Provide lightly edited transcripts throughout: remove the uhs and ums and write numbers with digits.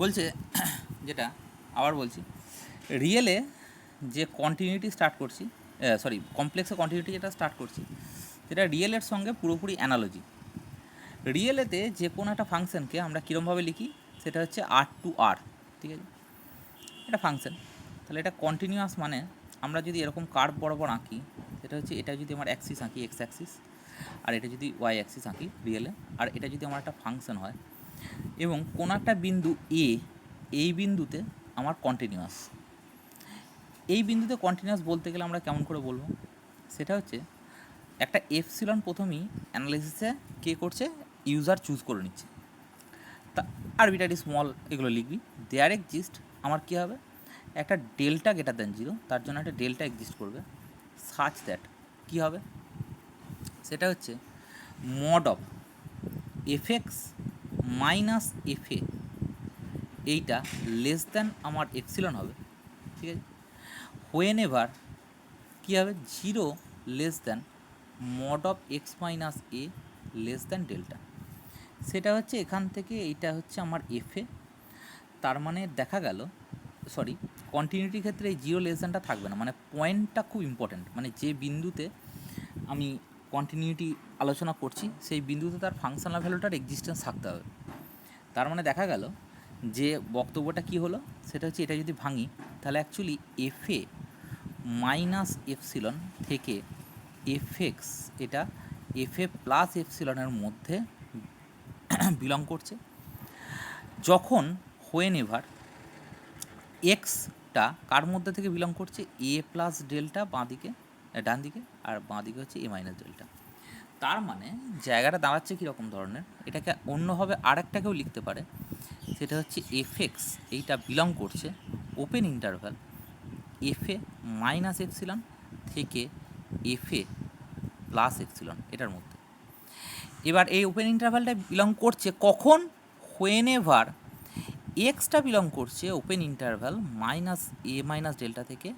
বলছে যেটা আবার বলছি, রিয়েলে যে কন্টিনিউটি স্টার্ট করছি, কমপ্লেক্সে কন্টিনিউটি যেটা স্টার্ট করছি সেটা রিয়েলের সঙ্গে পুরোপুরি অ্যানালজি। রিয়েলেতে যে কোনো একটা ফাংশনকে আমরা কীরমভাবে লিখি, সেটা হচ্ছে আর টু আর, ঠিক আছে? এটা ফাংশন, তাহলে এটা কন্টিনিউয়াস মানে আমরা যদি এরকম কার্ভ বরাবর আঁকি, সেটা হচ্ছে এটা যদি আমার অ্যাক্সিস আঁকি এক্স অ্যাক্সিস, আর এটা যদি ওয়াই অ্যাক্সিস আঁকি রিয়েলে, আর এটা যদি আমার একটা ফাংশন হয় এবং কোনো একটা বিন্দু এ, এই বিন্দুতে আমার কন্টিনিউয়াস। এই বিন্দুতে কন্টিনিউয়াস বলতে গেলে আমরা কেমন করে বলবো, সেটা হচ্ছে একটা এফসিলন প্রথমেই অ্যানালাইসিসে কে করছে, ইউজার চুজ করে নিচ্ছে, তা আরবিটারি স্মল এগুলো লিখবি। দেয়ার এক্সিস্ট আমার কী হবে, একটা ডেল্টা গ্রেটার দ্যান জিরো, তার জন্য একটা ডেল্টা এক্সিস্ট করবে, সাচ দ্যাট কী হবে, সেটা হচ্ছে mod of F x minus F এ, এইটা লেস দ্যান আমার এপসিলন হবে, ঠিক আছে? হোয়েন এভার কী হবে, zero less than mod of x minus A less than delta, সেটা হচ্ছে এখান থেকে এইটা হচ্ছে আমার এফ এ। তার মানে দেখা গেল, কন্টিনিউটির ক্ষেত্রে এই জিরো লেস দ্যানটা থাকবে না, মানে পয়েন্টটা খুব ইম্পর্ট্যান্ট, মানে যে বিন্দুতে আমি কন্টিনিউটি আলোচনা করছি সেই বিন্দুতে তার ফাংশনাল ভ্যালুটার এক্সিস্টেন্স থাকতে হবে। তার মানে দেখা গেল যে বক্তব্যটা কী হলো, সেটা হচ্ছে এটা যদি ভাঙি তাহলে অ্যাকচুয়ালি এফ এ মাইনাস এফসিলন থেকে এফ এক্স, এটা এফ এ প্লাস এফসিলনের মধ্যে বিলং করছে। যখন হোয়েন এভার এক্সটা কার মধ্যে থেকে বিলং করছে, এ প্লাস ডেল্টা বাঁদিকে, ডান দিকে, আর বাঁদিকে হচ্ছে এ মাইনাস ডেল্টা। তার মানে জায়গাটা দাঁড়াচ্ছে কীরকম ধরনের, এটাকে অন্যভাবে আর একটাকেও লিখতে পারে, সেটা হচ্ছে এফ এক্স এইটা বিলং করছে ওপেন ইন্টারভ্যাল এফ এ মাইনাস এপসিলন থেকে এফ এ প্লাস এপসিলন এটার মধ্যে। এবার এই ওপেন ইন্টারভ্যালটা বিলং করছে কখন, হোয়েন এভার এক্সটা বিলং করছে ওপেন ইন্টারভ্যাল মাইনাস এ মাইনাস ডেল্টা থেকে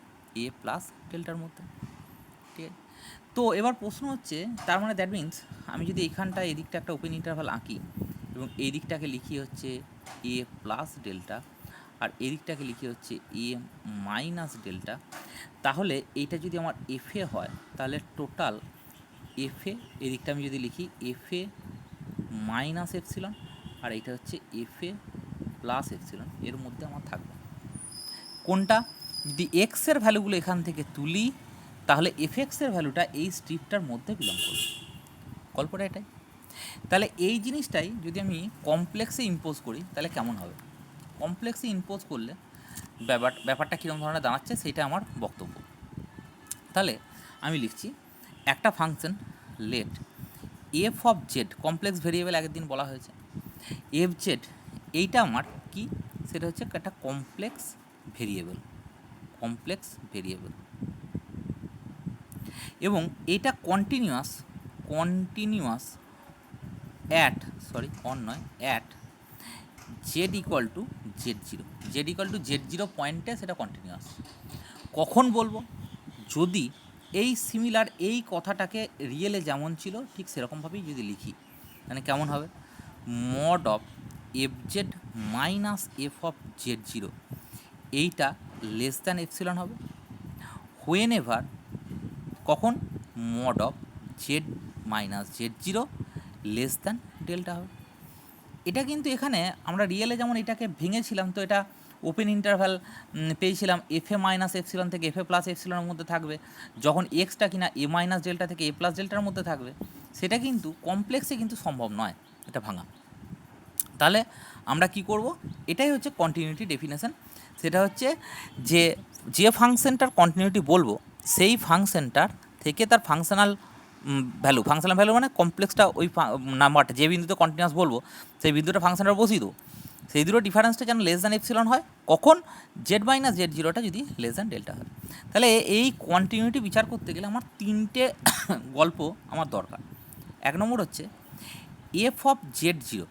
এ প্লাস ডেল্টার মধ্যে, ঠিক আছে? তো এবার প্রশ্ন হচ্ছে, তার মানে দ্যাট মিন্স আমি যদি এইখানটা এদিকটা একটা ওপেন ইন্টারভ্যাল আঁকি এবং এই দিকটাকে লিখি হচ্ছে এ প্লাস ডেল্টা আর এদিকটাকে লিখি হচ্ছে এ মাইনাস ডেল্টা, তাহলে এইটা যদি আমার এফে হয় তাহলে টোটাল এফে, এদিকটা আমি যদি লিখি এফে মাইনাস এপসিলন আর এইটা হচ্ছে এফে প্লাস এপসিলন, এর মধ্যে আমার থাকবে কোনটা, যদি এক্সের ভ্যালুগুলো এখান থেকে তুলি তাহলে এফ এক্সের ভ্যালুটা এই স্ট্রিপটার মধ্যে বিলং করবে। গল্পটা এটাই। তাহলে এই জিনিসটাই যদি আমি কমপ্লেক্সে ইম্পোজ করি তাহলে কেমন হবে, কমপ্লেক্সে ইম্পোজ করলে ব্যাপারটা কীরকম ধরনের দাঁড়াচ্ছে সেটা আমার বক্তব্য। তাহলে আমি লিখছি একটা function let f of z, complex variable আগের দিন বলা হয়েছে, এফ জেড এইটা আমার কি, সেটা হচ্ছে একটা কমপ্লেক্স ভেরিয়েবল, এবং এটা continuous at Z equal to Z zero পয়েন্টে সেটা কন্টিনিউয়াস। কখন বলবো, যদি এই সিমিলার এই কথাটাকে রিয়েলে যেমন ছিল ঠিক সেরকমভাবেই যদি লিখি, মানে কেমন হবে, mod of F Z minus F of Z zero এইটা লেস দ্যান এপসিলন হবে, হোয়েন এভার কখন, mod of Z minus Z zero less than delta হবে। এটা কিন্তু এখানে আমরা রিয়েলে যেমন এটাকে ভেঙেছিলাম, তো এটা ওপেন ইন্টারভ্যাল পেয়েছিলাম এফ এ মাইনাস এপসিলন থেকে এফ এ প্লাস এপসিলনের মধ্যে থাকবে, যখন এক্সটা কিনা এ মাইনাস ডেল্টা থেকে এ প্লাস ডেল্টার মধ্যে থাকবে, সেটা কিন্তু কমপ্লেক্সে কিন্তু সম্ভব নয় এটা ভাঙা। তাহলে আমরা কি করব, এটাই হচ্ছে কন্টিনিউটি ডেফিনেশন, সেটা হচ্ছে যে ফাংশনটার কন্টিনিউটি বলবো সেই ফাংশনটার থেকে তার ফাংশনাল ভ্যালু মানে কমপ্লেক্সটা ওই নাম্বারটা যে বিন্দুতে কন্টিনিউয়াস বলবো সেই বিন্দুটা ফাংশনটা বসিয়ে দেবো, সেই দুটো ডিফারেন্সটা যেন লেস দ্যান এপসিলন হয়, কখন, জেড মাইনাস জেড জিরোটা যদি লেস দ্যান ডেল্টা হয়। তাহলে এই কন্টিনিউটি বিচার করতে গেলে আমার তিনটে গল্প আমার দরকার। এক নম্বর হচ্ছে এফ অফ জেড জিরো,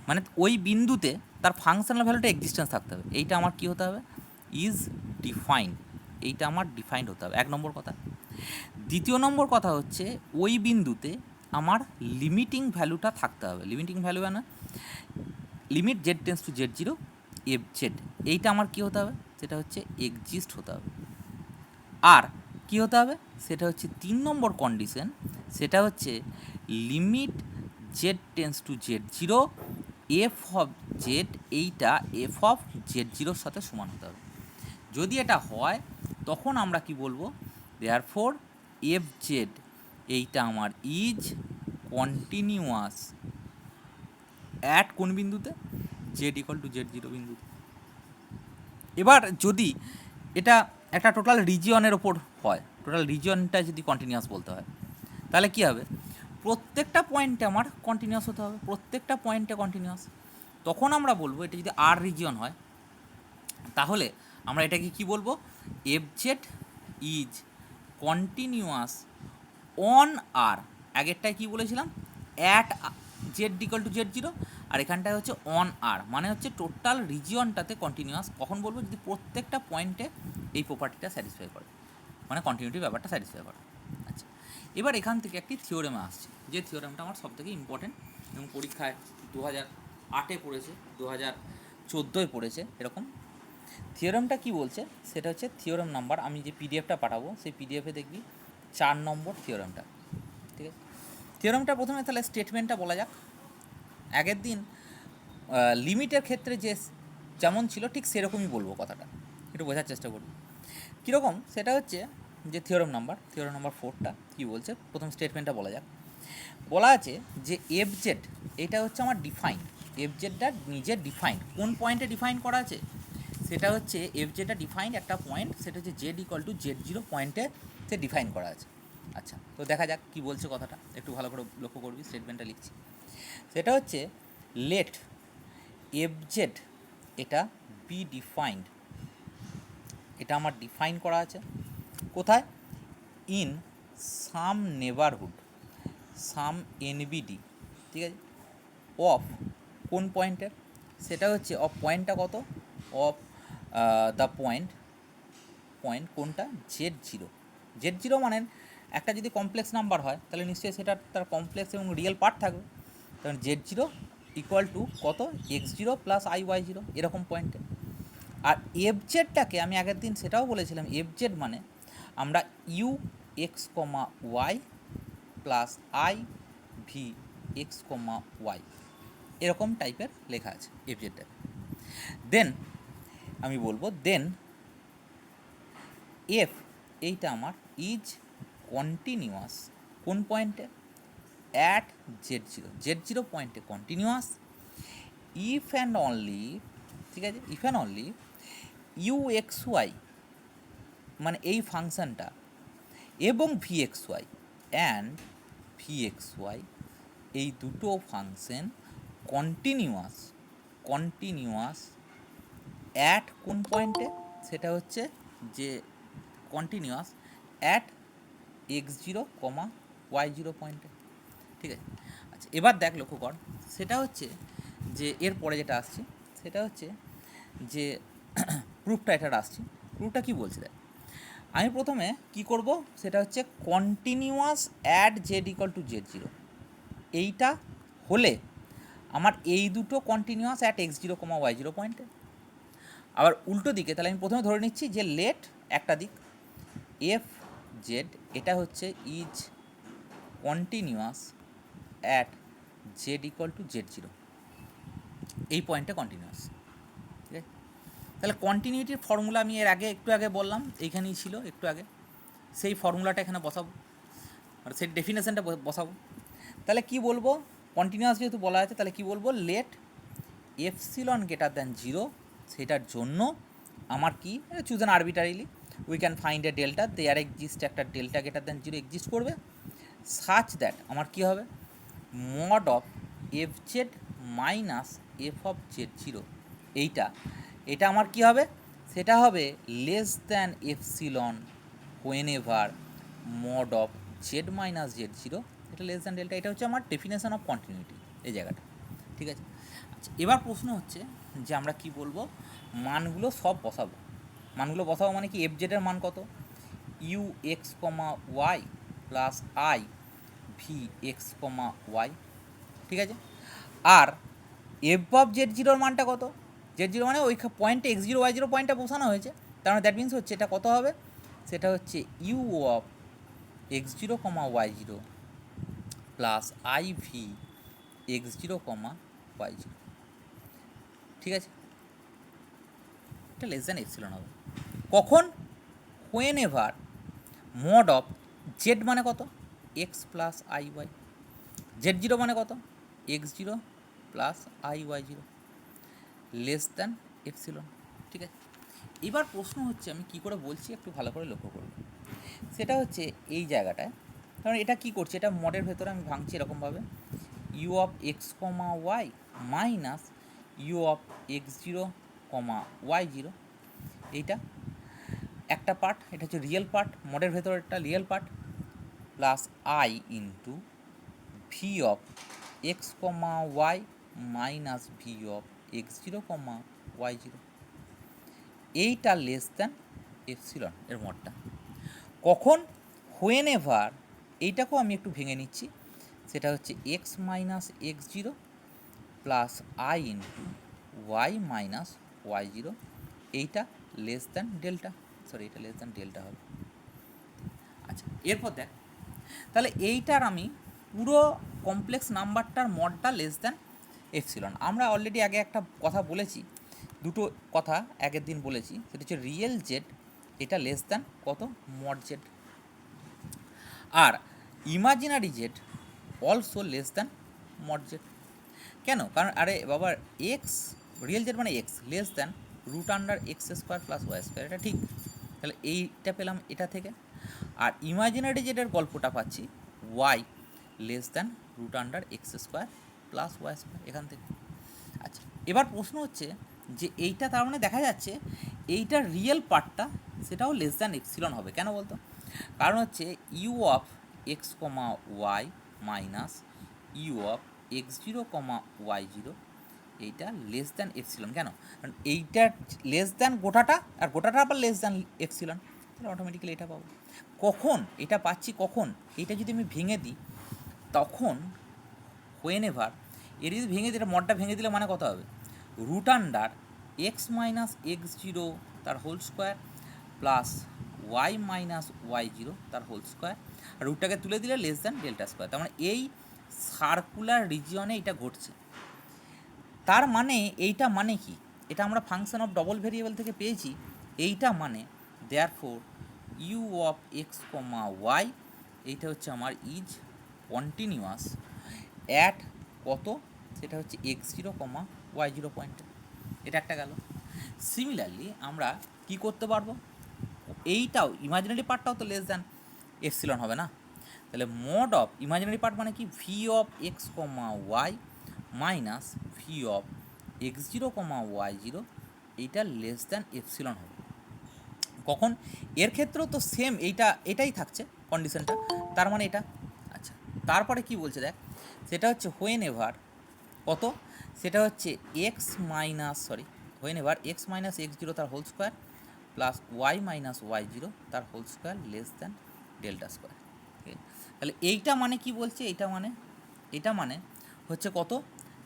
মানে ওই বিন্দুতে তার ফাংশনাল ভ্যালুটা এক্সিস্টেন্স থাকতে হবে, এইটা আমার কী হতে হবে, ইজ ডিফাইন্ড, এইটা আমার ডিফাইন্ড হতে হবে, এক নম্বর কথা। দ্বিতীয় নম্বর কথা হচ্ছে ওই বিন্দুতে আমার লিমিটিং ভ্যালুটা থাকতে হবে, লিমিটিং ভ্যালু মানে limit Z tends to Z zero f Z এইটা আমার কী হতে হবে, সেটা হচ্ছে এক্সিস্ট হতে হবে। আর কী হতে হবে, সেটা হচ্ছে 3 নম্বর কন্ডিশন, সেটা হচ্ছে limit Z tends to Z zero F of Z এইটা এফ অফ জেড জিরোর সাথে সমান হতে হবে। যদি এটা হয় তখন আমরা কি বলবো, দেয়ারফর এফ জেড এইটা আমার ইজ কন্টিনিউয়াস অ্যাট কোন বিন্দুতে, Z equal to Z zero বিন্দুতে। এবার যদি এটা একটা টোটাল রিজিয়নের ওপর হয়, টোটাল রিজিয়নটা যদি কন্টিনিউয়াস বলতে হয়, তাহলে কী হবে, প্রত্যেকটা পয়েন্টে আমার কন্টিনিউয়াস হতে হবে, প্রত্যেকটা পয়েন্টে কন্টিনিউয়াস। তখন আমরা বলবো এটা যদি আর রিজিয়ন হয়, তাহলে আমরা এটাকে কি বলবো, F Z is continuous on R, আগেরটায় কী বলেছিলাম, at Z equal to Z zero, আর এখানটায় হচ্ছে অন আর, মানে হচ্ছে টোটাল রিজিয়নটাতে কন্টিনিউয়াস। কখন বলবো, যদি প্রত্যেকটা পয়েন্টে এই প্রপার্টিটা স্যাটিসফাই করে, মানে কন্টিনিউটি ব্যাপারটা স্যাটিসফাই করে। আচ্ছা, এবার এখান থেকে একটি থিওরেমে আসছে, যে থিওরেমটা আমার সবথেকে ইম্পর্টেন্ট এবং পরীক্ষায় 2008-এ পড়েছে, 2014-এ পড়েছে এরকম। থিওরেমটা কি বলছে, সেটা হচ্ছে থিওরেম নাম্বার, আমি যে পিডিএফটা পাঠাবো সেই পিডিএফে দেখবি 4 নম্বর থিওরেমটা। ঠিক আছে, থিওরেমটা প্রথমে তাহলে স্টেটমেন্টটা বলা যাক। আগের দিন লিমিটের ক্ষেত্রে যে যেমন ছিল ঠিক সেরকমই বলবো, কথাটা একটু বোঝার চেষ্টা করবো কীরকম। সেটা হচ্ছে যে থিওরেম নাম্বার 4টা কী বলছে, প্রথম স্টেটমেন্টটা বলা যাক। বলা আছে যে এফ জেড এটা হচ্ছে আমার ডিফাইন, এফ জেডটা নিজে ডিফাইন, কোন পয়েন্টে ডিফাইন করা আছে, সেটা হচ্ছে এফ জেডটা ডিফাইন্ড একটা পয়েন্ট, সেটা হচ্ছে Z equal to Z zero পয়েন্টে সে ডিফাইন করা আছে। আচ্ছা, তো দেখা যাক কী বলছে কথাটা, একটু ভালো করে লক্ষ্য করবি, স্টেটমেন্টটা লিখছি। সেটা হচ্ছে লেট এফ জেড এটা বি ডিফাইন্ড, এটা আমার ডিফাইন করা আছে কোথায়, in some neighbourhood, some NBD, ঠিক আছে, অফ কোন পয়েন্টের, সেটা হচ্ছে অফ পয়েন্টটা কত, অফ দ্য পয়েন্ট কোনটা, জেড জিরো। জেড জিরো মানে একটা যদি কমপ্লেক্স নাম্বার হয় তাহলে নিশ্চয়ই সেটা তার কমপ্লেক্স এবং রিয়েল পার্ট থাকবে, কারণ জেড জিরো ইকুয়াল টু কত, x zero plus i y zero, এরকম পয়েন্টে। আর এফ জেডটাকে আমি আগের দিন সেটাও বলেছিলাম, এফ জেড মানে আমরা u x comma y plus i v x comma y এরকম টাইপের লেখা আছে এফ জেডটা। দেন আমি বলবো, দেন এফ এইটা আমার ইজ কন্টিনিউয়াস কোন পয়েন্টে, অ্যাট জেড জিরো পয়েন্টে কন্টিনিউয়াস, ইফ অ্যান্ড অনলি, ঠিক আছে, if and only u x y মানে এই ফাংশানটা এবং v x y and v x y এই দুটো ফাংশন কন্টিনিউয়াস অ্যাট কোন পয়েন্টে, সেটা হচ্ছে যে continuous at x zero comma y zero পয়েন্টে। ঠিক আছে, আচ্ছা এবার দেখ লক্ষ্য কর, সেটা হচ্ছে যে এরপরে যেটা আসছে সেটা হচ্ছে যে প্রুফটা এটা আসছে, প্রুফটা কী বলছে দেখ, আমি প্রথমে কি করব, সেটা হচ্ছে continuous at Z equal to Z zero, এইটা হলে আমার এই দুটো continuous at x zero comma y zero পয়েন্টে। আবার উল্টো দিকে তাহলে আমি প্রথমে ধরে নিচ্ছি যে লেট একটা দিক এফ জেড এটা হচ্ছে is continuous at Z equal to Z zero, এই পয়েন্টে কন্টিনিউয়াস। ঠিক আছে, তাহলে কন্টিনিউটির ফর্মুলা আমি এর আগে একটু আগে বললাম, এইখানেই ছিল একটু আগে, সেই ফর্মুলাটা এখানে বসাবো আর সেই ডেফিনেশনটা বসাবো। তাহলে কি বলবো, কন্টিনিউয়াস যেহেতু বলা আছে তাহলে কি বলবো, let epsilon greater than zero, সেটার জন্য আমার কি, choose an arbitrarily we can find a delta, there exist একটা delta greater than zero exist করবে, সাচ দ্যাট আমার কি হবে, mod of F Z minus F of Z zero, এটা আমার কি হবে, সেটা হবে less than epsilon whenever mod of Z minus Z zero, এটা লেস দ্যান ডেল্টা। এটা হচ্ছে আমার ডেফিনেশন অফ কন্টিনিউটি এই জায়গাটা। ঠিক আছে, আচ্ছা এবার প্রশ্ন হচ্ছে যে আমরা কি বলবো, মানগুলো সব বসাবো, মানগুলো বসাবো মানে কি, এফ জেডের মান কত, u x comma y plus i v x comma y, ঠিক আছে, আর এফ অফ জেড জিরোর মানটা কত, z0 মানে ওই পয়েন্টে x0 y0 পয়েন্টটা বসানো হয়েছে, তার মানে দ্যাট মিনস হচ্ছে এটা কত হবে, সেটা হচ্ছে u of x0, y0 plus IV x0, y0, ঠিক আছে, এটা লেস দ্যান এপসিলন হবে কখন, when ever mod of Z মানে কত x প্লাস IY, z0 মানে কত x0 plus IY0 less than epsilon, ঠিক আছে। এবার প্রশ্ন হচ্ছে আমি কী করে বলছি একটু ভালো করে লক্ষ্য করব, সেটা হচ্ছে এই জায়গাটায়, কারণ এটা কী করছে, এটা মডের ভেতরে আমি ভাঙছি এরকমভাবে, u of x, y minus u of x0, y0, এইটা একটা পার্ট, এটা হচ্ছে রিয়েল পার্ট, মডের ভেতরে একটা real part, plus I into V of x, y minus V of x0, y0, এইটা লেস দ্যান এপসিলন এর মডটা কখন, হোয়েন এভার, এইটাকেও আমি একটু ভেঙে নিচ্ছি, সেটা হচ্ছে x minus x0 plus I into y minus y0, এইটা লেস দ্যান ডেল্টা, সরি এটা লেস দ্যান ডেল্টা হবে। আচ্ছা এরপর দেখ, তাহলে এইটার আমি পুরো কমপ্লেক্স নাম্বারটার মডটা লেস দ্যান এপসিলন, আমরা অলরেডি আগে একটা কথা বলেছি, দুটো কথা আগের দিন বলেছি, সেটা হচ্ছে রিয়েল জেড এটা লেস দ্যান কত মড জেড, আর imaginary Z also less than mod Z. কেন, কারণ আরে বাবা এক্স, রিয়েল জেড মানে X less than root under x square plus Y square, এটা ঠিক, তাহলে এইটা পেলাম এটা থেকে, আর ইমাজিনারি জেডের গল্পটা পাচ্ছি y less than root under x square plus Y square এখান থেকে। আচ্ছা এবার প্রশ্ন হচ্ছে যে এইটা তার মানে দেখা যাচ্ছে এইটার রিয়েল পার্টটা সেটাও লেস দ্যান এপসিলন হবে, কেন বলতো, কারণ হচ্ছে u of x, y minus u of x0, y0, এইটা লেস দ্যান এপসিলন, কেন, কারণ এইটা লেস দ্যান গোটাটা, আর গোটাটা আবার লেস দ্যান এপসিলন, তাহলে অটোমেটিক্যালি এটা পাবো। কখন এটা পাচ্ছি, কখন এইটা যদি আমি ভেঙে দিই তখন, হোয়েন এভার এর যদি ভেঙে দিই, এটা মডটা ভেঙে দিলে মানে কত হবে, root under x minus x0 তার whole square plus y minus y0 তার হোল স্কোয়ার, আর রুটটাকে তুলে দিলে লেস দ্যান ডেল্টা স্কোয়ার, তার মানে এই সার্কুলার রিজিয়নে এটা ঘটছে, তার মানে এইটা মানে কি, এটা আমরা ফাংশন অফ ডবল ভেরিয়েবল থেকে পেয়েছি, এইটা মানে therefore u of x, y এইটা হচ্ছে আমার ইজ কন্টিনিউয়াস অ্যাট কত, সেটা হচ্ছে x0, y0 পয়েন্টে, এটা একটা গেল। সিমিলারলি আমরা কি করতে পারবো, এইটাও ইমাজিনারি পার্টটাও তো লেস দ্যান এপসিলন হবে না, তাহলে মোড অফ ইমাজিনারি পার্ট মানে কি V of x, y minus V of x0, y0, এইটা লেস দ্যান এপসিলন হবে কখন, এর ক্ষেত্রেও তো সেম এটাই থাকছে কন্ডিশনটা, তার মানে এটা। আচ্ছা তারপরে কি বলছে দেখ, সেটা হচ্ছে হোয়েন এভার কত, সেটা হচ্ছে when ever x minus x0 তার whole square plus y minus y0 তার whole square less than delta square, তাহলে এইটা মানে কি বলছে, এটা মানে হচ্ছে কত,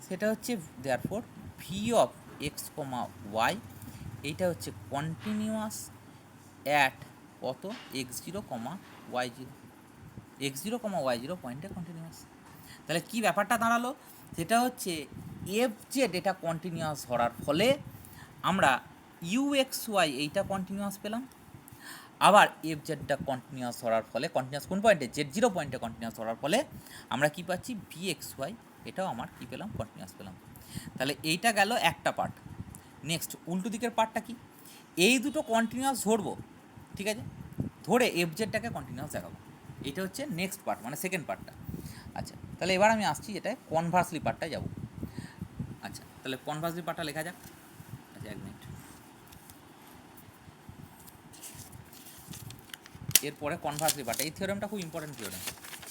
সেটা হচ্ছে therefore V of x, y এইটা হচ্ছে কন্টিনিউয়াস অ্যাট কত x0, y0, x0, y0 পয়েন্টে কন্টিনিউয়াস, তাহলে কি ব্যাপারটা দাঁড়ালো, সেটা হচ্ছে এফ জেড এটা কন্টিনিউয়াস ধরার ফলে আমরা UXY এইটা কন্টিনিউয়াস পেলাম, আবার এফ জেডটা কন্টিনিউয়াস ধরার ফলে, কন্টিনিউয়াস কোন পয়েন্টে z0 পয়েন্টে কন্টিনিউয়াস ধরার ফলে আমরা কি পাচ্ছি VXY, এটাও আমার কি পেলাম কন্টিনিউয়াস পেলাম, তাহলে এইটা গেল একটা পার্ট। নেক্সট উল্টো দিকের পার্টটা কি, এই দুটো কন্টিনিউয়াস ধরবো, ঠিক আছে, ধরে এফ জেডটাকে কন্টিনিউয়াস দেখাবো, এটা হচ্ছে নেক্সট পার্ট মানে সেকেন্ড পার্টটা। আচ্ছা তাহলে এবার আমি আসছি যেটা কনভার্সলি পার্টটায় যাব। আচ্ছা তাহলে কনভার্সলি পার্টটা লেখা যাক। আচ্ছা এক মিনিট, এরপরে কনভার্সলি পার্ট, এই থিওরেমটা খুব ইম্পর্টেন্ট থিওরেম,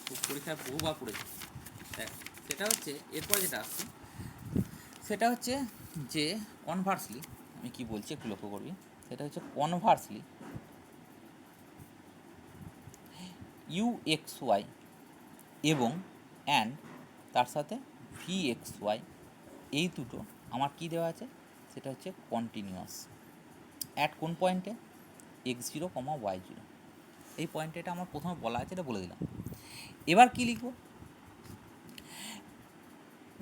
খুব পরীক্ষায় বহুবার পড়েছি। দেখ সেটা হচ্ছে এরপরে যেটা আসছে সেটা হচ্ছে যে কনভার্সলি, আমি কি বলছি একটু লক্ষ্য করবি, সেটা হচ্ছে কনভার্সলি UXY এবং অ্যান্ড তার সাথে VXY এই দুটো আমার কি দেওয়া আছে, সেটা হচ্ছে কন্টিনিউয়াস অ্যাট কোন পয়েন্টে x0, y0, এই পয়েন্টে এটা আমার প্রথমে বলা আছে, এটা বলে দিলাম। এবার কি লিখব,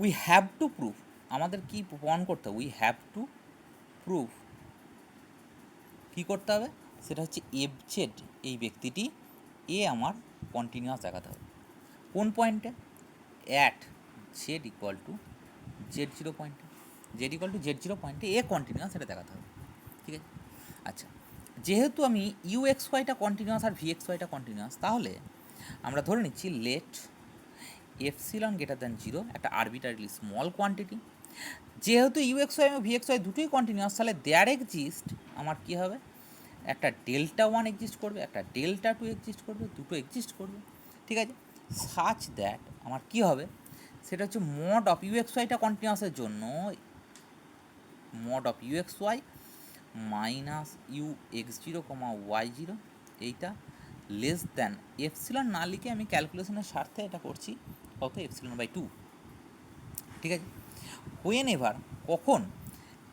উই হ্যাভ টু প্রুভ, আমাদের কি প্রমাণ করতে হবে, উই হ্যাভ টু প্রুভ, কী করতে হবে, সেটা হচ্ছে এফজেড এই ব্যক্তিটি আমার কন্টিনিউয়াস দেখাতে হবে। কোন পয়েন্টে, at Z equal two Z0 পয়েন্টে, Z0 পয়েন্টে কন্টিনিউয়াস এটা দেখাতে হবে। ঠিক আছে, আচ্ছা, যেহেতু আমি UXYটা কন্টিনিউয়াস আর VXYটা কন্টিনিউয়াস, তাহলে আমরা ধরে নিচ্ছি লেট এপসিলন গ্রেটার দ্যান 0 একটা আরবিটারিলি স্মল কোয়ান্টিটি। যেহেতু UXY এবং VXY দুটোই কন্টিনিউয়াস, তাহলে দেয়ার এক্সিস্ট আমার কী হবে, একটা Δ1 এক্সিস্ট করবে, একটা Δ2 এক্সিস্ট করবে, দুটো এক্সিস্ট করবে। ঠিক আছে, সাচ দ্যাট আমার কী হবে, সেটা হচ্ছে মড অফ UXYটা কন্টিনিউয়াসের জন্য mod of UXY minus UX0, Y0 এইটা লেস দ্যান এপসিলন না লিখে আমি ক্যালকুলেশনের স্বার্থে এটা করছি কত, ε/2। ঠিক আছে, হোয়েন এভার কখন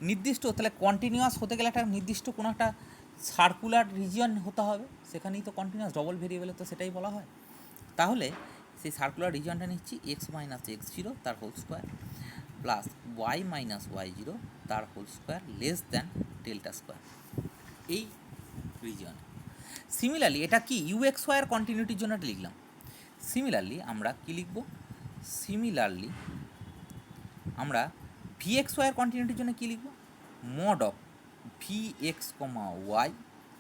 নির্দিষ্ট, তাহলে কন্টিনিউয়াস হতে গেলে একটা নির্দিষ্ট কোনো একটা সার্কুলার রিজিয়ন হতে হবে, সেখানেই তো কন্টিনিউয়াস, ডবল ভেরিয়েবলে তো সেটাই বলা হয়। তাহলে সেই সার্কুলার রিজিয়নটা নিচ্ছি x মাইনাস x0 তার whole square plus y minus y0 তার whole square less than delta square, এই রিজিয়ন। সিমিলারলি এটা কি UXY এর কন্টিনিউটির জন্য এটা লিখলাম। সিমিলারলি আমরা কি লিখব, সিমিলারলি আমরা VXY এর কন্টিনিউটির জন্য কি লিখব, mod of VX, Y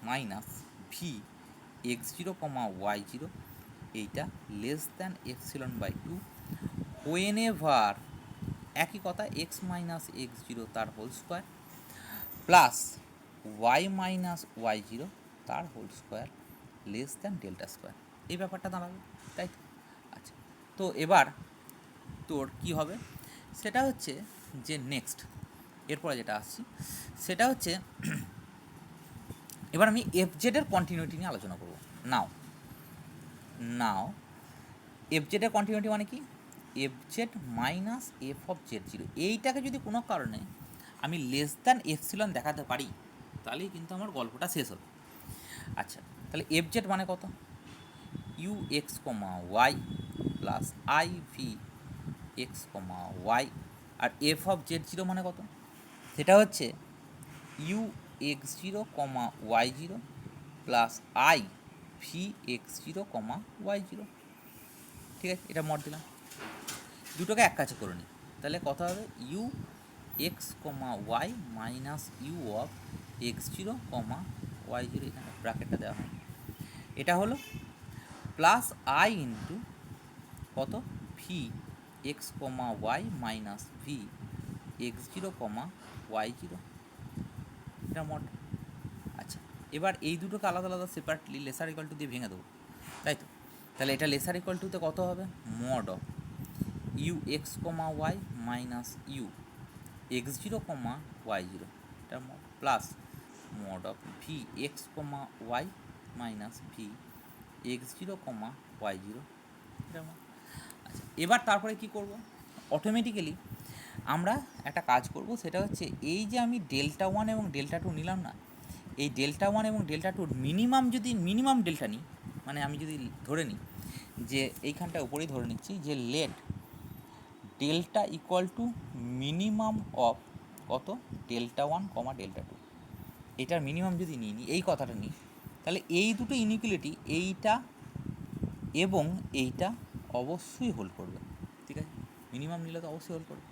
minus VX0, Y0 এইটা লেস দ্যান ε/2 হোয়েন এভার একই কথা x মাইনাস x0 তার whole square plus y minus y0 তার whole square less than delta square, এই ব্যাপারটা দাঁড়াবে, তাই তো? আচ্ছা, তো এবার তোর কি হবে, সেটা হচ্ছে যে নেক্সট এরপরে যেটা আসছি সেটা হচ্ছে এবার আমি এফজেডের কন্টিনিউটি নিয়ে আলোচনা করব। নাও এফজেডের কন্টিনিউটি মানে কি, এফজেড মাইনাস f(z0) এইটাকে যদি কোনো কারণে আমি লেস দ্যান এপসিলন দেখাতে পারি, তাহলেই কিন্তু আমার গল্পটা শেষ হবে। আচ্ছা, তাহলে এফজেড মানে কত, UX, Y plus IV(x, Y), আর f(z0) মানে কত, সেটা হচ্ছে UX0, Y0 plus IV(x0, Y0)। ঠিক আছে, এটা মড দিলাম, দুটোকে এক কাছে করে নিই, তাহলে কত হবে, UX, Y minus U(x0, Y0), এখানে ব্র্যাকেটটা দেওয়া হয়, এটা হলো প্লাস I ইন্টু কত, VX, Y minus VX0, Y0, এটা মড। আচ্ছা, এবার এই দুটোকে আলাদা আলাদা সেপারেটলি লেসার ইকুয়াল টু দিয়ে ভেঙে দেবো, তাই তো? তাহলে এটা লেসার ইকুয়াল টুতে কত হবে, mod of UX, Y minus UX0, Y0, এটা mod plus mod of VX, Y minus VX0, Y0, এটা মড। আচ্ছা, এবার তারপরে কি করব, অটোমেটিক্যালি আমরা একটা কাজ করব, সেটা হচ্ছে এই যে আমি Δ1 এবং Δ2 নিলাম না, এই Δ1 এবং Δ2 মিনিমাম যদি মিনিমাম ডেল্টা নিই, মানে আমি যদি ধরে নিই যে এইখানটা উপরেই ধরে নিচ্ছি যে let delta equal to minimum of কত, Δ1, Δ2, এটার মিনিমাম যদি নিই এই কথাটা নিই, তাহলে এই দুটো ইনইকুয়ালিটি এইটা এবং এইটা অবশ্যই হোল্ড করবে। ঠিক আছে, মিনিমাম নিলে তো অবশ্যই হোল্ড করবে।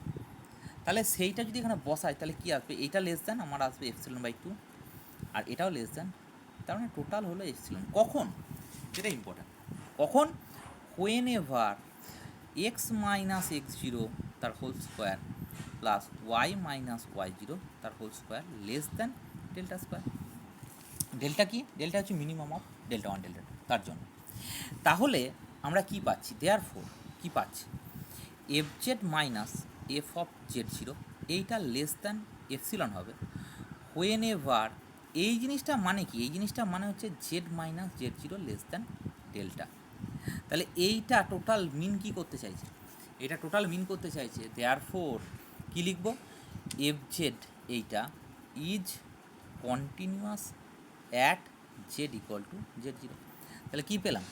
তাহলে সেইটা যদি এখানে বসাই, তাহলে কী আসবে, এইটা লেস দ্যান আমার আসবে ε/2, আর এটাও লেস দ্যান, তার মানে টোটাল হলো এপসিলন। কখন, যেটা ইম্পর্ট্যান্ট, কখন, when ever x minus x0 তার whole square plus y minus y0 তার whole square less than delta square. Delta কি, ডেল্টা হচ্ছে মিনিমাম অফ Δ1, Δ2, তার জন্য। তাহলে আমরা কি পাচ্ছি, দেয়ারফোর কি পাচ্ছি, এফজেড মাইনাস f(z0) এইটা লেস দ্যান এপসিলন হবে হোয়েন এভার, এই জিনিসটা মানে কি, এই জিনিসটা মানে হচ্ছে Z minus Z0 less than delta. তাহলে এইটা টোটাল মিন কি করতে চাইছে, এটা টোটাল মিন করতে চাইছে, দেয়ারফোর কি লিখব, এফজেড এইটা is continuous at Z equal to Z zero. তাহলে কী পেলাম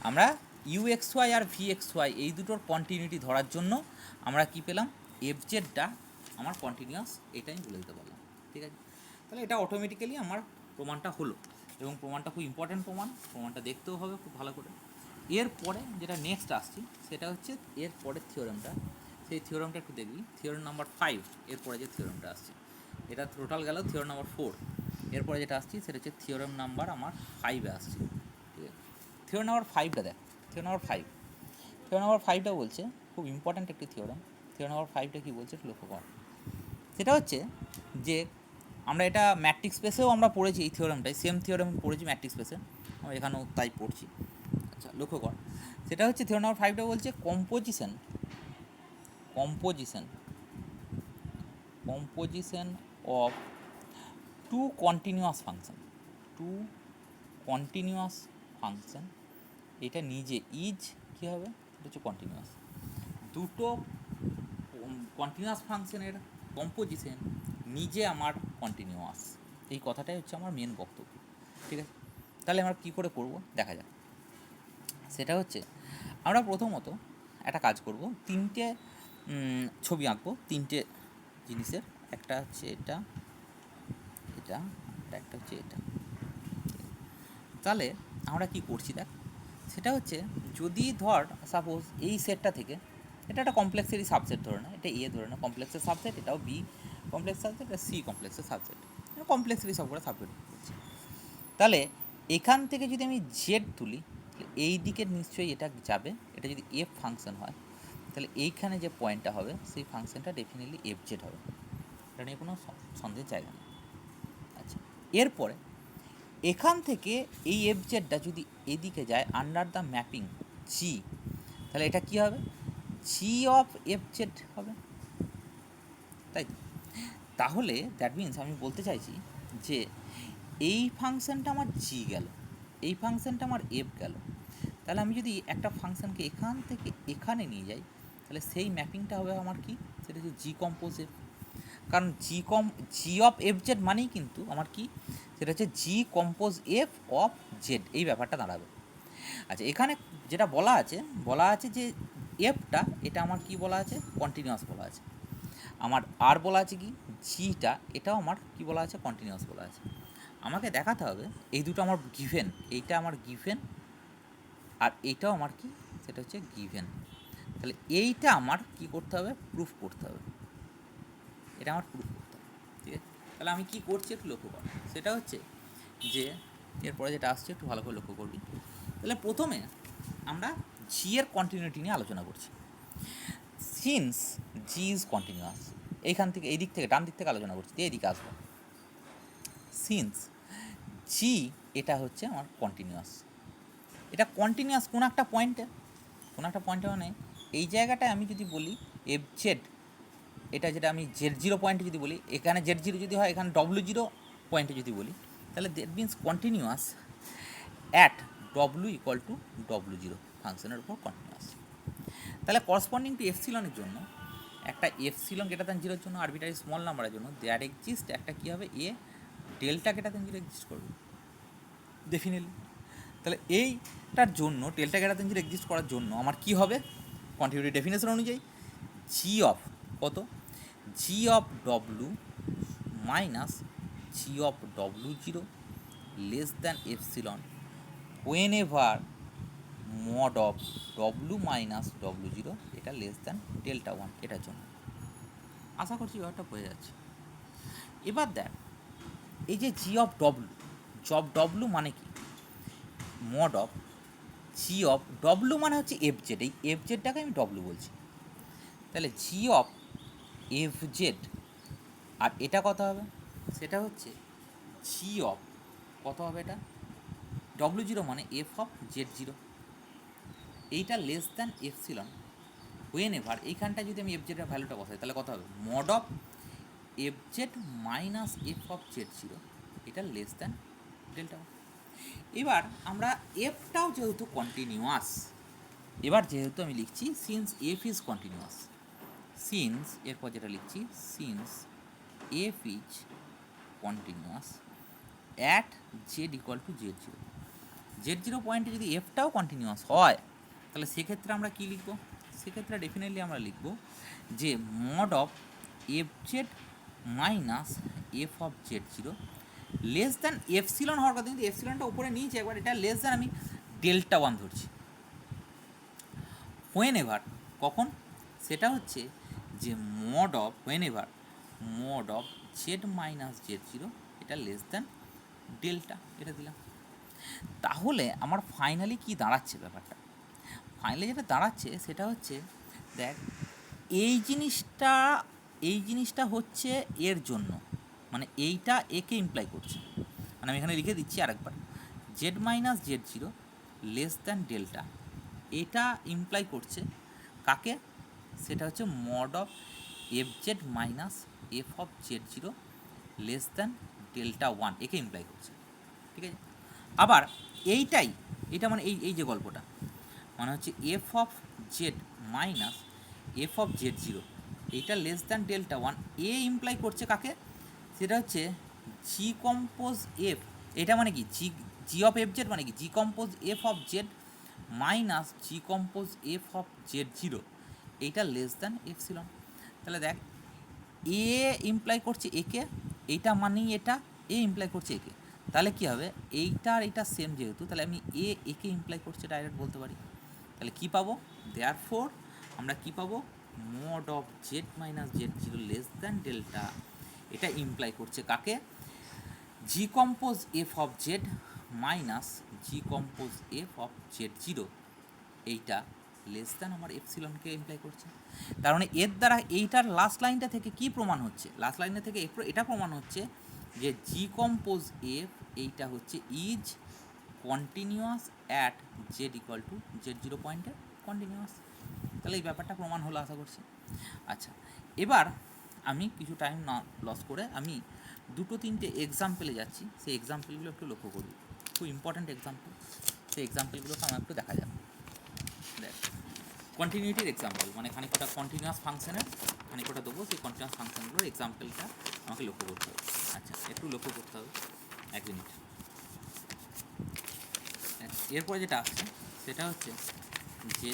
আমরা, ইউ এক্স ওয়াই আর ভি এক্স ওয়াই এই দুটোর কন্টিনিউটি ধরার জন্য আমরা কী পেলাম, এফ জেডটা আমার কন্টিনিউয়াস, এটা আমি বলে দিতে পারলাম। ঠিক আছে, তাহলে এটা অটোমেটিক্যালি আমার প্রমাণটা হলো, এবং প্রমাণটা খুব ইম্পর্ট্যান্ট প্রমাণটা দেখতেও হবে খুব ভালো করে। এরপরে যেটা নেক্সট আসছি সেটা হচ্ছে এর পরের থিওরেমটা, সেই থিওরেমটা একটু দেখবি, থিওরেম নাম্বার 5, এরপরে যে থিওরেমটা আসছে, এটা টোটাল গেল থিওরেম নাম্বার 4, এরপরে যেটা আসছি সেটা হচ্ছে থিওরেম নাম্বার আমার 5-এ আসছে। ঠিক আছে, থিওরেম নাম্বার 5টা দেখ, থিওরেম নাম্বার 5টা বলছে, খুব ইম্পর্ট্যান্ট একটি থিওরেম। থিওরেম নাম্বার 5টা কী বলছে একটু লক্ষ্য কর। সেটা হচ্ছে যে আমরা এটা ম্যাট্রিক্স স্পেসেও আমরা পড়েছি, এই থিওরেমটাই সেম থিওরেম পড়েছি ম্যাট্রিক্স স্পেসে, আমরা এখানেও তাই পড়ছি। আচ্ছা লক্ষ্য কর, সেটা হচ্ছে থিওরেম নাম্বার 5টা বলছে composition of two continuous function, এটা নিজে ইজ কী হবে, এটা হচ্ছে কন্টিনিউয়াস। দুটো কন্টিনিউয়াস ফাংশনের কম্পোজিশন নিজে আমার কন্টিনিউয়াস, এই কথাটাই হচ্ছে আমার মেন বক্তব্য। ঠিক আছে, তাহলে আমরা কী করে করব দেখা যাক। সেটা হচ্ছে আমরা প্রথমত একটা কাজ করব, তিনটে ছবি আঁকবো, তিনটে জিনিসের, একটা হচ্ছে এটা, একটা হচ্ছে এটা। তাহলে আমরা কি করছি দেখ, সেটা হচ্ছে যদি ধর সাপোজ এই সেটটা থেকে, এটা একটা কমপ্লেক্সেরই সাবসেট ধরে না, এটা এ ধরে না কমপ্লেক্সের সাবসেট, এটাও বি কমপ্লেক্স সাবসেট, এটা সি কমপ্লেক্সের সাবসেট, কমপ্লেক্সেরই সব করে সাবসেট করছি। তাহলে এখান থেকে যদি আমি জেড তুলি, এই দিকের নিশ্চয়ই এটা যাবে, এটা যদি এফ ফাংশন হয় তাহলে এইখানে যে পয়েন্টটা হবে সেই ফাংশনটা ডেফিনেটলি এফ জেড হবে, এটা নিয়ে কোনো সন্দেহের জায়গা নেই। আচ্ছা, এরপরে এখান থেকে এই এফ জেডটা যদি এদিকে যায় আন্ডার দ্য ম্যাপিং জি, তাহলে এটা কী হবে, জি অফ এফ জেড হবে, তাই তো? তাহলে দ্যাট মিনস আমি বলতে চাইছি যে এই ফাংশনটা আমার জি গেল, এই ফাংশনটা আমার এফ গেল, তাহলে আমি যদি একটা ফাংশনকে এখান থেকে এখানে নিয়ে যাই তাহলে সেই ম্যাপিংটা হবে আমার কি, সেটা হচ্ছে জি কম্পোজ এফ। কারণ জি অফ এফ জেড মানেই কিন্তু আমার কি, সেটা হচ্ছে জি কম্পোজ এফ অফ জেড, এই ব্যাপারটা দাঁড়াবে। আচ্ছা, এখানে যেটা বলা আছে যে এফটা এটা আমার কি বলা আছে, কন্টিনিউয়াস বলা আছে, আমার আর বলা আছে কি জিটা, এটাও আমার কি বলা আছে, কন্টিনিউয়াস বলা আছে। আমাকে দেখাতে হবে এই দুটো আমার গিভেন, এইটা আমার গিভেন আর এইটাও আমার কি, সেটা হচ্ছে গিভেন। তাহলে এইটা আমার কি করতে হবে, প্রুফ করতে হবে, এটা আমার প্রুফ করতে হবে। ঠিক আছে, তাহলে আমি কি করছি একটু লক্ষ্য কর, সেটা হচ্ছে যে এরপরে যেটা আসছে একটু ভালো করে লক্ষ্য করবি। তাহলে প্রথমে আমরা জি এর কন্টিনিউটি নিয়ে আলোচনা করছি। সিন্স জি ইজ কন্টিনিউয়াস, এইখান থেকে এই দিক থেকে ডান দিক থেকে আলোচনা করছি, এইদিকে আসবো। সিন্স জি এটা হচ্ছে আমার কন্টিনিউয়াস, এটা কন্টিনিউয়াস কোনো একটা পয়েন্টে মানে এই জায়গাটায় আমি যদি বলি এফ জেড, এটা যেটা আমি জেড জিরো পয়েন্টে যদি বলি, এখানে জেড জিরো যদি হয়, এখানে ডব্লু জিরো পয়েন্টে যদি বলি, তাহলে that means continuous at W equal to W zero ফাংশনের উপর কন্টিনিউয়াস। তাহলে করসপন্ডিং টু এফসিলনের জন্য, একটা এফসিলন গ্রেটার দ্যান জিরোর জন্য, আরবিটারি স্মল নাম্বারের জন্য দেয়ার এক্সিস্ট একটা কী হবে, এ delta greater than zero exist করবে ডেফিনেটলি। তাহলে এইটার জন্য delta greater than zero exist করার জন্য আমার কী হবে, কন্টিনিউটি ডেফিনেশন অনুযায়ী জি অফ কত, G of W minus G of W zero less than epsilon whenever mod of W minus W zero এটা লেস দ্যান ডেল্টা ওয়ান, এটার জন্য। আশা করছি ব্যাপারটা বোঝা যাচ্ছে। এবার দেখ এই যে জি অফ ডব্লু মানে কি, mod of G of W মানে হচ্ছে এফ জেড, এই এফ জেডটাকে আমি ডব্লু বলছি। তাহলে জি অফ এফ জেড, আর এটা কত হবে, সেটা হচ্ছে জি অফ কত হবে, এটা ডব্লু জিরো মানে এফ অফ জেড জিরো, এইটা less than epsilon when ever, এইখানটা যদি আমি এফ জেডের ভ্যালুটা বসাই তাহলে কত হবে, mod of F Z minus F of Z zero, এটা লেস দ্যান ডেল্টা ওয়ান। এবার আমরা এফটাও যেহেতু কন্টিনিউয়াস, এবার যেহেতু আমি লিখছি since F is continuous, since এরপর যেটা লিখছি since F is continuous at Z equal to Z zero. Z zero পয়েন্টে যদি এফটাও কন্টিনিউয়াস হয় তাহলে সেক্ষেত্রে আমরা কী লিখব? সেক্ষেত্রে ডেফিনেটলি আমরা লিখব যে mod of F Z minus F of Z zero less than epsilon হওয়ার কথা, কিন্তু এফসিলনটা উপরে নিয়েছি একবার, এটা লেস দ্যান আমি ডেল্টা ওয়ান ধরছি। হোয়েন এভার, কখন? সেটা হচ্ছে যে mod of when ever mod of Z minus Z zero এটা লেস দ্যান ডেল্টা, এটা দিলাম। তাহলে আমার ফাইনালি কি দাঁড়াচ্ছে ব্যাপারটা? ফাইনালি যেটা দাঁড়াচ্ছে সেটা হচ্ছে, দেখ এই জিনিসটা হচ্ছে এর জন্য, মানে এইটা একে ইমপ্লাই করছে, মানে আমি এখানে লিখে দিচ্ছি আরেকবার, Z minus Z zero less than delta, এটা ইমপ্লাই করছে কাকে? সেটা হচ্ছে mod of F Z minus F of Z zero less than delta one, একে ইমপ্লাই করছে, ঠিক আছে? আবার এইটা মানে এই যে গল্পটা মানে হচ্ছে f of Z minus F of Z zero এইটা লেস দ্যান ডেল্টা ওয়ান, এ ইমপ্লাই করছে কাকে? সেটা হচ্ছে জি কম্পোজ এফ, এটা মানে কি জি অফ এফ জেড মানে কি জি compose F of Z minus G compose F of Z zero, এইটা লেস দ্যান এফসিলন। তাহলে দেখ এ ইমপ্লাই করছে একে, এইটা মানেই এটা এ ইমপ্লাই করছে একে, তাহলে কী হবে? এইটা আর এইটা সেম যেহেতু, তাহলে আমি একে ইমপ্লাই করছে ডাইরেক্ট বলতে পারি। তাহলে কী পাবো? দেয়ারফোর আমরা কী পাবো? Mod of Z minus Z zero less than delta, এটা ইমপ্লাই করছে কাকে? জি compose F of Z minus G compose F of Z zero, এইটা লেস দ্যান আমার এপসিলনকে ইমপ্লাই করছে। তার মানে এর দ্বারা এইটার লাস্ট লাইনটা থেকে কি প্রমাণ হচ্ছে? লাস্ট লাইনটা থেকে এটা প্রমাণ হচ্ছে যে জি কম্পোজ এফ এইটা হচ্ছে is continuous at Z equal to Z zero পয়েন্টে কন্টিনিউয়াস। তাহলে এই ব্যাপারটা প্রমাণ হলো আশা করছি। আচ্ছা, এবার আমি কিছু টাইম না লস করে আমি দুটো তিনটে এক্সাম্পলে যাচ্ছি, সেই এক্সাম্পলগুলো একটু লক্ষ্য করবি, খুব ইম্পর্ট্যান্ট এক্সাম্পল, সেই এক্সাম্পলগুলোকে আমার একটু দেখা যাবে। দেখ কন্টিনিউটির এক্সাম্পল, মানে খানিকটা কন্টিনিউয়াস ফাংশনের খানিকটা দেবো, সেই কন্টিনিউয়াস ফাংশনগুলোর এক্সাম্পলটা আমাকে লক্ষ্য করতে হবে। আচ্ছা, একটু লক্ষ্য করতে হবে, এক মিনিট। এরপরে যেটা আসছে সেটা হচ্ছে যে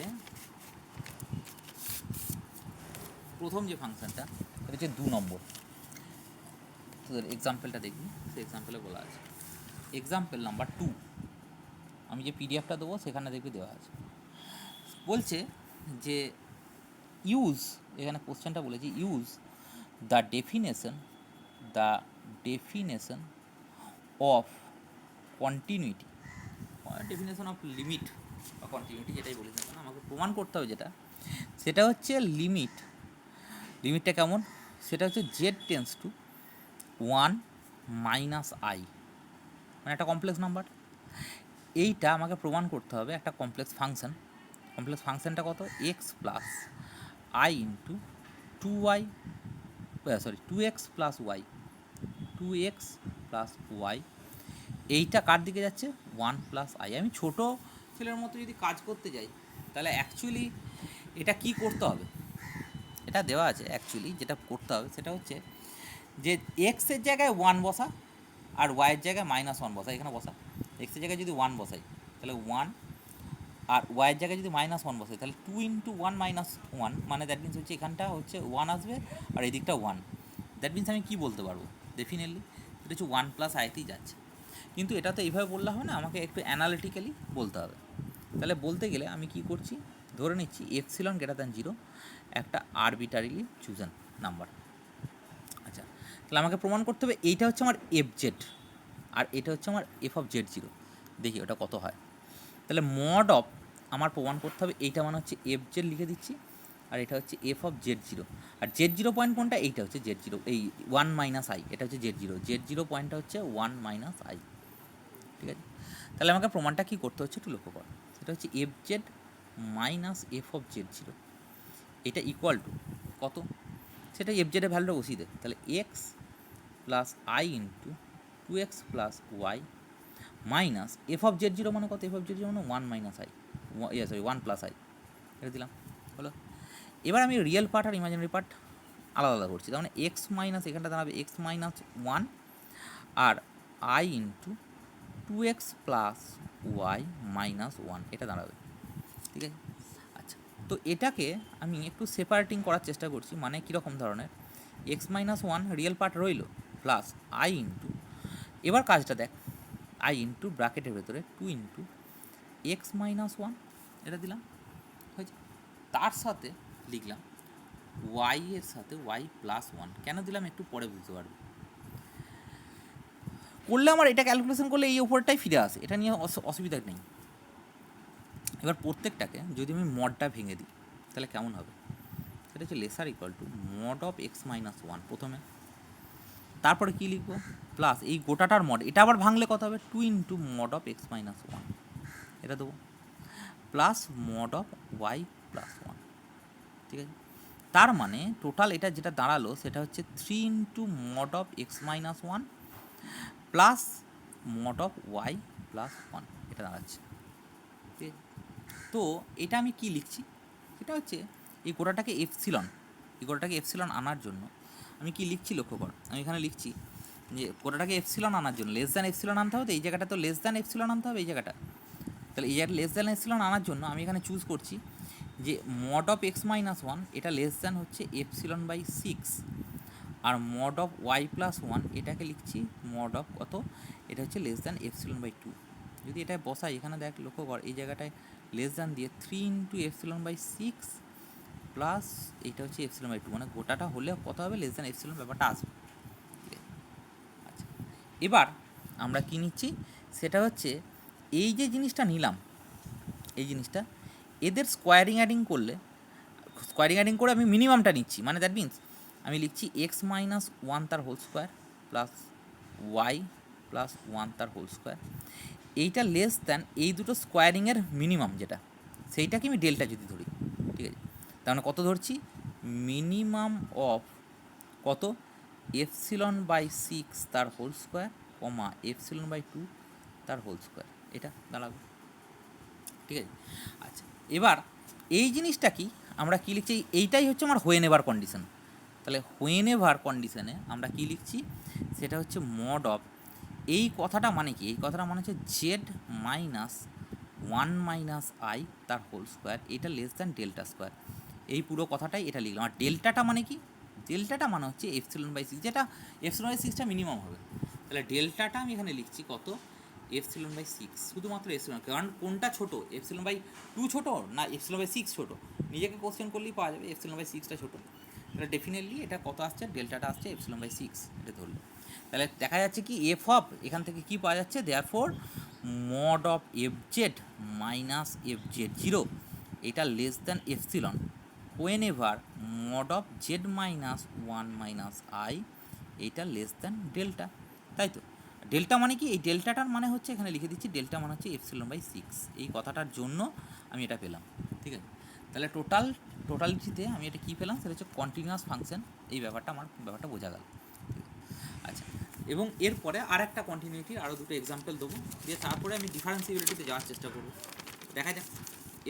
প্রথম যে ফাংশনটা সেটা হচ্ছে 2 নম্বর, তোদের এক্সাম্পলটা দেখবি, সেই এক্সাম্পলে বলা আছে এক্সাম্পল নাম্বার 2, আমি যে পিডিএফটা দেবো সেখানে দেখবি দেওয়া আছে। বলছে যে ইউজ, এখানে কোশ্চেনটা বলেছি use the definition of continuity, definition of limit বা কন্টিনিউটি যেটাই বলি না কেন, আমাকে প্রমাণ করতে হবে যেটা, সেটা হচ্ছে লিমিটটা কেমন? সেটা হচ্ছে Z tends two 1 minus I, মানে একটা কমপ্লেক্স নাম্বার। এইটা আমাকে প্রমাণ করতে হবে একটা কমপ্লেক্স ফাংশনটা কত? X plus i into 2y, sorry 2x plus y, 2x plus y, এইটা কার দিকে যাচ্ছে? 1 প্লাস আই। আমি ছোটো ছেলের মতো যদি কাজ করতে যাই তাহলে অ্যাকচুয়ালি এটা কি করতে হবে? এটা দেওয়া আছে অ্যাকচুয়ালি, যেটা করতে হবে সেটা হচ্ছে যে এক্সের জায়গায় 1 বসা আর ওয়াইয়ের জায়গায় -1 বসা, এখানে বসা, এক্সের জায়গায় যদি 1 বসাই তাহলে 1, আর ওয়াইয়ের জায়গায় যদি -1 বসাই তাহলে 2 ইন্টু 1 মাইনাস 1, মানে দ্যাট মিনস হচ্ছে এখানটা হচ্ছে 1 আসবে আর এদিকটা 1, দ্যাট মিনস আমি কী বলতে পারবো? ডেফিনেটলি এটা হচ্ছে 1 প্লাস আইতেই যাচ্ছে। কিন্তু এটা তো এইভাবে বললে হবে না, আমাকে একটু অ্যানালিটিক্যালি বলতে হবে। তাহলে বলতে গেলে আমি কি করছি? ধরে নিচ্ছি এপসিলন গ্রেটার দ্যান 0 একটা আরবিটারিলি চুজেন নাম্বার। আচ্ছা, তাহলে আমাকে প্রমাণ করতে হবে এইটা হচ্ছে আমার এফ জেড আর এটা হচ্ছে আমার এফ অফ জেড জিরো। দেখি ওটা কত হয়। তাহলে মড অফ আমার প্রমাণ করতে হবে এইটা মানে হচ্ছে এফ জেড লিখে দিচ্ছি আর এটা হচ্ছে এফ অফ জেড জিরো, আর জেড জিরো পয়েন্ট কোনটা? এইটা হচ্ছে জেড জিরো, এই 1 মাইনাস আই, এটা হচ্ছে জেড জিরো পয়েন্টটা হচ্ছে 1 মাইনাস আই, ঠিক আছে? তাহলে আমাকে প্রমাণটা কী করতে হচ্ছে একটু লক্ষ্য কর, সেটা হচ্ছে F Z minus F of Z zero, এটা ইকুয়াল টু কত? সেটা এফ জেডের ভ্যালুটা বসিয়ে দে। তাহলে x plus i into 2x plus y minus F of Z zero মানে কত? এফ অফ জেড জিরো মানে 1 minus i, sorry 1 plus i, এটা দিলাম, হলো। এবার আমি রিয়েল পার্ট আর ইমাজিনারি পার্ট আলাদা আলাদা করছি, তার মানে এক্স মাইনাস এখানটা দাঁড়াবে x minus one R i into two x plus y minus one এটা দাঁড়াবে, ঠিক আছে। আচ্ছা, তো এটাকে আমি একটু সেপারেটিং করার চেষ্টা করছি, মানে কীরকম ধরনের, x minus one real part রইল প্লাস আই ইন্টু, এবার কাজটা দেখ, আই ইন্টু ব্র্যাকেটের ভেতরে two into x minus one এটা দিলাম, হয়েছে। তার সাথে লিখলাম ওয়াই এর সাথে ওয়াই প্লাস ওয়ান, কেন দিলাম একটু পরে বুঝতে পারবে। করলে আমার এটা ক্যালকুলেশন করলে এই ওপরটাই ফিরে আসে, এটা নিয়ে অসুবিধা নেই। এবার প্রত্যেকটাকে যদি আমি মডটা ভেঙে দিই তাহলে কেমন হবে, সেটা হচ্ছে laser equal to mod of x minus one প্রথমে, তারপরে কী লিখবো প্লাস এই গোটাটার মড, এটা আবার ভাঙলে কত হবে two into mod of x minus one এটা দেবো, plus mod of y plus one, ঠিক আছে। তার মানে টোটাল এটা যেটা দাঁড়ালো সেটা হচ্ছে three into mod of x minus one plus mod of y plus one এটা দাঁড়াচ্ছে, ঠিক আছে। তো এটা আমি কি লিখছি, এটা হচ্ছে এই গোটাটাকে এফসিলন আনার জন্য আমি কি লিখছি লক্ষ্য কর, আমি এখানে লিখছি যে গোটাটাকে এফসিলন আনার জন্য লেস দ্যান এফসিলন আনতে হবে, তো এই জায়গাটা তো লেস দ্যান এফসিলন আনতে হবে এই জায়গাটা, তাহলে এই জায়গাটা লেস দ্যান এফসিলন আনার জন্য আমি এখানে চুজ করছি যে mod of x minus one এটা লেস দ্যান হচ্ছে এফসিলন বাই সিক্স, আর mod of y plus one এটাকে লিখছি মড অফ কত, এটা হচ্ছে less than epsilon by two. যদি এটা বসাই এখানে দেখ লক্ষ্য কর এই জায়গাটায় লেস দ্যান দিয়ে three into epsilon by six plus এইটা হচ্ছে এফসিলন বাই টু, মানে গোটাটা হলে কত হবে লেস দ্যান এফসিলন ব্যাপারটা আসবে, ঠিক আছে। আচ্ছা, এবার আমরা কী নিচ্ছি সেটা হচ্ছে এই যে জিনিসটা নিলাম, এই জিনিসটা এদের স্কোয়ারিং অ্যাডিং করে আমি মিনিমামটা নিচ্ছি, মানে দ্যাট মিনস আমি লিখছি এক্স মাইনাস ওয়ান তার whole square plus y plus one তার হোল স্কোয়ার, এইটা লেস দ্যান এই দুটো স্কোয়ারিংয়ের মিনিমাম যেটা, সেইটাকে আমি ডেল্টা যদি ধরি, ঠিক আছে। তার মানে কত ধরছি, মিনিমাম অফ কত এফসিলন বাই সিক্স তার whole square comma epsilon by two তার হোল স্কোয়ার এটা দাঁড়াবে, ঠিক আছে। আচ্ছা, এবার এই জিনিসটা কি আমরা কী লিখছি, এইটাই হচ্ছে আমার হোয়েনেভার কন্ডিশন, তাহলে হোয়েনেভার কন্ডিশনে আমরা কী লিখছি সেটা হচ্ছে মড অফ, এই কথাটা মানে কি, এই কথাটা মানে হচ্ছে Z minus one minus I তার হোল স্কোয়ার এটা লেস দ্যান ডেল্টা স্কোয়ার, এই পুরো কথাটাই এটা লিখলাম। আর ডেল্টাটা মানে কি, ডেল্টাটা মানে হচ্ছে এফসিলন বাই সিক্স, যেটা এফসিলন বাই সিক্সটা মিনিমাম হবে, তাহলে ডেল্টাটা আমি এখানে লিখছি কত এফসিলন বাই সিক্স, শুধুমাত্র এফসিলন, কারণ কোনটা ছোটো এফসিলন বাই টু ছোটো না এফসিলন বাই সিক্স ছোটো, নিজেকে কোশ্চেন করলেই পাওয়া যাবে এফসিলন বাই সিক্সটা ছোটো, তাহলে ডেফিনেটলি এটা কত আসছে ডেল্টাটা আসছে এফসিলন বাই সিক্স এটা ধরলো, তাহলে দেখা যাচ্ছে কি এফ অফ এখান থেকে কী পাওয়া যাচ্ছে therefore mod of F Z minus F Z zero এটা less than epsilon whenever mod of Z minus one minus I এইটা লেস দ্যান ডেল্টা, তাই তো। ডেল্টা মানে কি, এই ডেল্টাটার মানে হচ্ছে এখানে লিখে দিচ্ছি ডেল্টা মানে হচ্ছে এফসিলন বাই সিক্স, এই কথাটার জন্য আমি এটা পেলাম, ঠিক আছে। তাহলে টোটালিটিতে আমি এটা কী পেলাম সেটা হচ্ছে কন্টিনিউয়াস ফাংশন, এই ব্যাপারটা বোঝা গেল। আচ্ছা, এবং এরপরে আর একটা কন্টিনিউটির আরও দুটো এক্সাম্পল দেবো, দিয়ে তারপরে আমি ডিফারেন্সিবিলিটিতে যাওয়ার চেষ্টা করবো। দেখা যাক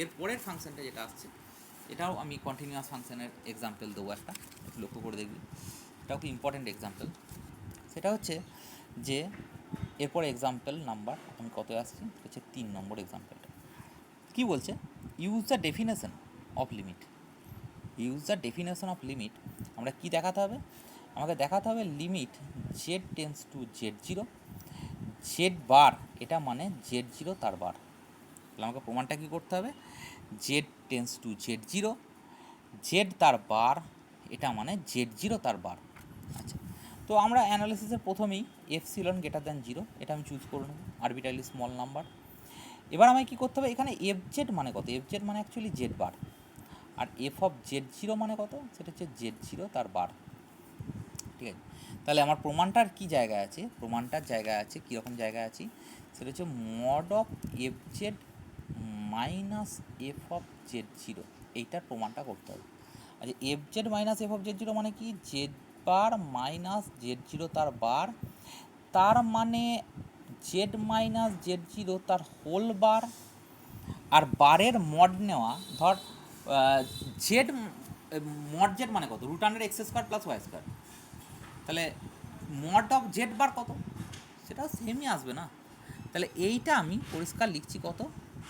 এরপরের ফাংশনটা যেটা আসছে এটাও আমি কন্টিনিউয়াস ফাংশনের এক্সাম্পল দেবো একটা, একটু লক্ষ্য করে দেখবি, এটাও খুব ইম্পর্টেন্ট এক্সাম্পল। সেটা হচ্ছে যে এরপর এক্সাম্পল নাম্বার আমি কত আসছি হচ্ছে 3 নম্বর এক্সাম্পলটা কী বলছে, use the definition of limit. আমরা কি দেখাতে হবে, আমাকে দেখাতে হবে limit Z tends to Z zero, z bar এটা মানে জেড জিরো তার বার, তাহলে আমাকে প্রমাণটা কী করতে হবে, Z tends to Z zero, Z তার বার এটা মানে জেড জিরো তার বার। আচ্ছা, তো আমরা অ্যানালিসিসের প্রথমেই এফসিলন গ্রেটার দ্যান জিরো এটা আমি চুজ করে নেব, আরবিটারলি স্মল নাম্বার। এবার আমায় কী করতে হবে, এখানে এফ জেড মানে কত, এফ জেড মানে অ্যাকচুয়ালি জেড বার, আর এফ অফ জেড জিরো মানে কত, সেটা হচ্ছে জেড জিরো তার বার, ঠিক আছে। তাহলে আমার প্রমাণটার কী জায়গায় আছে, প্রমাণটার জায়গায় আছে কীরকম জায়গায় আছে, সেটা হচ্ছে mod of F Z minus F of Z zero, এইটার প্রমাণটা করতে হবে। আচ্ছা, f Z minus F of Z zero মানে কি, z bar minus Z zero তার বার, তার মানে জেড মাইনাস জেড জিরো তার হোল বার, আর বারের মড নেওয়া, ধর জেড মড জেড মানে কত, root under x square plus Y square, তাহলে মড অফ জেড বার কত, সেটাও সেমই আসবে না। তাহলে এইটা আমি পরিষ্কার লিখছি কত,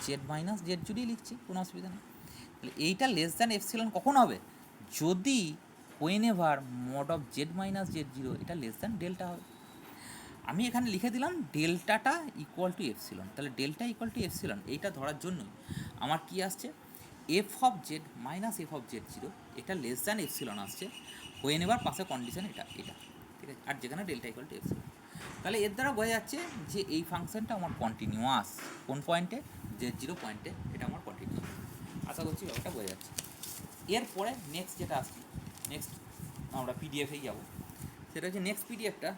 জেড মাইনাস জেড জুড়েই লিখছি, কোনো অসুবিধা নেই। তাহলে এইটা লেস দ্যান এপসিলন কখন হবে, যদি when ever mod of Z minus Z zero এটা লেস দ্যান ডেল্টা হবে। আমি এখানে লিখে দিলাম ডেল্টাটা ইকুয়াল টু এপসিলন। তাহলে ডেল্টা ইকুয়াল টু এপসিলন এইটা ধরার জন্যই আমার কি আসছে, F of Z minus F of Z zero এটা লেস দ্যান এপসিলন আসছে, হোয়েন এভার পাশে কন্ডিশন এটা এটা, ঠিক আছে, আর যেখানে ডেল্টা ইকুয়াল টু এপসিলন। তাহলে এর দ্বারা বোঝা যাচ্ছে যে এই ফাংশনটা আমার কন্টিনিউয়াস, কোন পয়েন্টে, জেড জিরো পয়েন্টে এটা আমার কন্টিনিউয়াস। আশা করছি ব্যাপারটা বোঝা যাচ্ছে। এরপরে নেক্সট যেটা আসছে, নেক্সট আমরা পিডিএফেই যাব, সেটা হচ্ছে নেক্সট পিডিএফটা,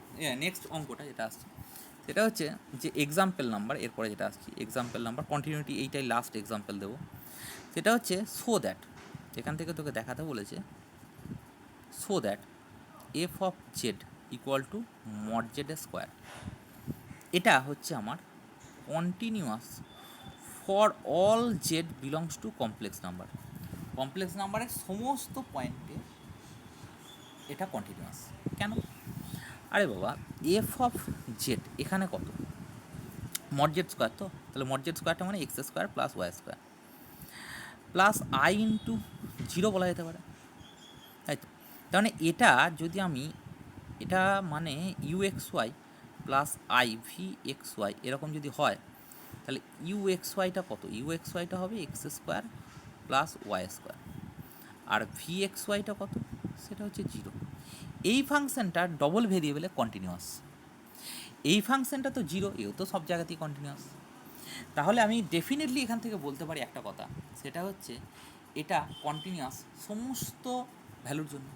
নেক্সট অঙ্কটা যেটা আসছে সেটা হচ্ছে যে এক্সাম্পল নাম্বার, এরপরে যেটা আসছে এক্সাম্পল নাম্বার কন্টিনিউটি, এইটাই লাস্ট এক্সাম্পল দেবো। সেটা হচ্ছে সো দ্যাট, এখান থেকে তোকে দেখাতে বলেছে, so that F of Z equal two mod z square, এটা হচ্ছে আমার continuous for all z belongs to complex number. Complex নাম্বারের সমস্ত পয়েন্টে এটা কন্টিনিউয়াস। কেন? আরে বাবা, এফ অফ জেড এখানে কত, মড জেড স্কোয়ার, তো তাহলে মড জেড স্কোয়ারটা মানে x square plus Y square plus i into zero বলা যেতে পারে, তাই তো। তার মানে এটা যদি আমি, এটা মানে u x y plus i v x y এরকম যদি হয়, তাহলে ইউ এক্স ওয়াইটা কত, ইউ এক্স ওয়াইটা হবে x square plus Y square, আর ভি এক্স ওয়াইটা কত, সেটা হচ্ছে জিরো। এই ফাংশনটা ডবল ভেরিয়েবলে কন্টিনিউয়াস, এই ফাংশনটা তো জিরো, এও তো সব জায়গাতেই কন্টিনিউয়াস। তাহলে আমি ডেফিনেটলি এখান থেকে বলতে পারি একটা কথা, সেটা হচ্ছে এটা কন্টিনিউয়াস সমস্ত ভ্যালুর জন্য।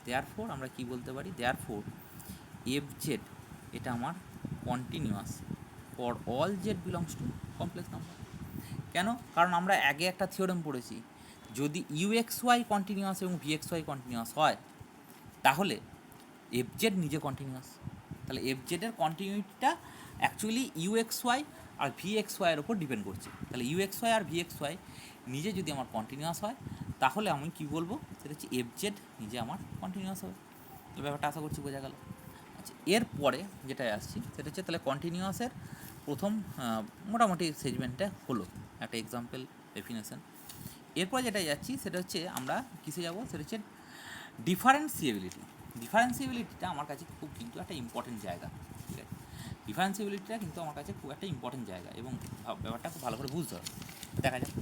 দেয়ারফোর আমরা কি বলতে পারি, দেয়ারফোর এফ জেড এটা আমার continuous for all z belongs to complex number. কেন? কারণ আমরা আগে একটা থিওরেম পড়েছি, যদি ইউ এক্স ওয়াই কন্টিনিউয়াস এবং ভি এক্স ওয়াই কন্টিনিউয়াস হয়, তাহলে এফ জেড নিজে কন্টিনিউয়াস। তাহলে এফ জেডের কন্টিনিউটিটা অ্যাকচুয়ালি ইউ এক্স ওয়াই আর ভি এক্স ওয়াইয়ের ওপর ডিপেন্ড করছে। তাহলে ইউ এক্স ওয়াই আর ভি এক্স ওয়াই নিজে যদি আমার কন্টিনিউয়াস হয়, তাহলে আমি কী বলবো, সেটা হচ্ছে এফ জেড নিজে আমার কন্টিনিউয়াস হবে। এই ব্যাপারটা আশা করছি বোঝা গেল। আচ্ছা, এরপরে যেটা আসছি সেটা হচ্ছে তাহলে কন্টিনিউয়াসের প্রথম মোটামুটি সেগমেন্টটা হলো একটা এক্সাম্পল ডেফিনেশন। এরপর যেটা যাচ্ছি সেটা হচ্ছে আমরা কিসে যাব, সেটা হচ্ছে ডিফারেন্সিয়েবিলিটি। ডিফারেন্সিয়েবিলিটিটা আমার কাছে খুব কিন্তু একটা ইম্পর্টেন্ট জায়গা, ঠিক আছে। ডিফারেন্সিয়েবিলিটিটা কিন্তু আমার কাছে খুব একটা ইম্পর্টেন্ট জায়গা এবং ব্যাপারটা খুব ভালো করে বুঝতে হবে। দেখা যাক,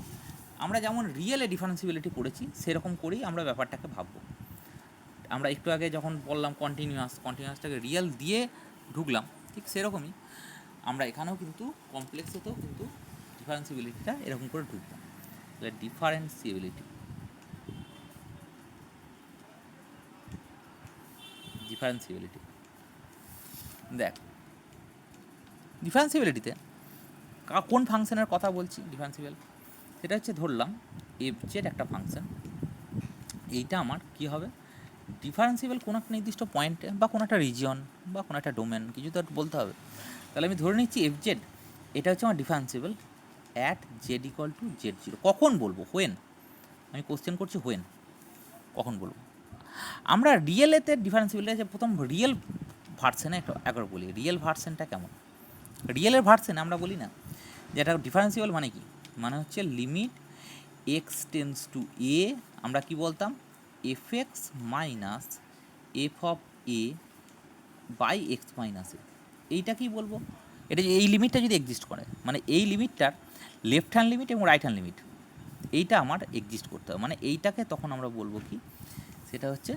আমরা যেমন রিয়েলে ডিফারেন্সিয়েবিলিটি করেছি সেরকম করেই আমরা ব্যাপারটাকে ভাববো। আমরা একটু আগে যখন বললাম কন্টিনিউয়াসটাকে রিয়েল দিয়ে ঢুকলাম, ঠিক সেরকমই আমরা এখানেও কিন্তু কমপ্লেক্সেতেও কিন্তু ডিফারেন্সিয়েবিলিটিটা এরকম করে ঢুকবো। ডিফারেন্সিয়েবিলিটি, ডিফারেন্সিয়েবিলিটি দেখ, ডিফারেন্সিয়েবিলিটিতে কোন ফাংশনের কথা বলছি ডিফারেন্সিয়েবল, সেটা হচ্ছে ধরলাম এফ জেড একটা ফাংশন, এইটা আমার কী হবে, ডিফারেন্সিয়েবল কোনো একটা নির্দিষ্ট পয়েন্টে বা কোনো একটা রিজিয়ন বা কোনো একটা ডোমেন, কিছু তো বলতে হবে। তাহলে আমি ধরে নিচ্ছি এফ জেড এটা হচ্ছে আমার differentiable at Z equal to Z zero. কখন বলবো, হোয়েন, আমি কোশ্চেন করছি হোয়েন, কখন বলবো। আমরা রিয়েলেতে ডিফারেন্সিয়েবলটা যে প্রথম রিয়েল ভার্সেনে একবার বলি, রিয়েল ভার্সেনটা কেমন। রিয়েলের ভার্সেন আমরা বলি না যেটা ডিফারেন্সিয়েবল মানে কি, মানে হচ্ছে limit x tends to a, আমরা কি বলতাম f x minus F of a by x minus a. এইটা কি বলবো, এটা এই লিমিটটা যদি এক্সিস্ট করে, মানে এই লিমিটটার লেফট হ্যান্ড লিমিট এবং রাইট হ্যান্ড লিমিট এইটা আমার এক্সিস্ট করতে হবে, মানে এইটাকে তখন আমরা বলবো কি, সেটা হচ্ছে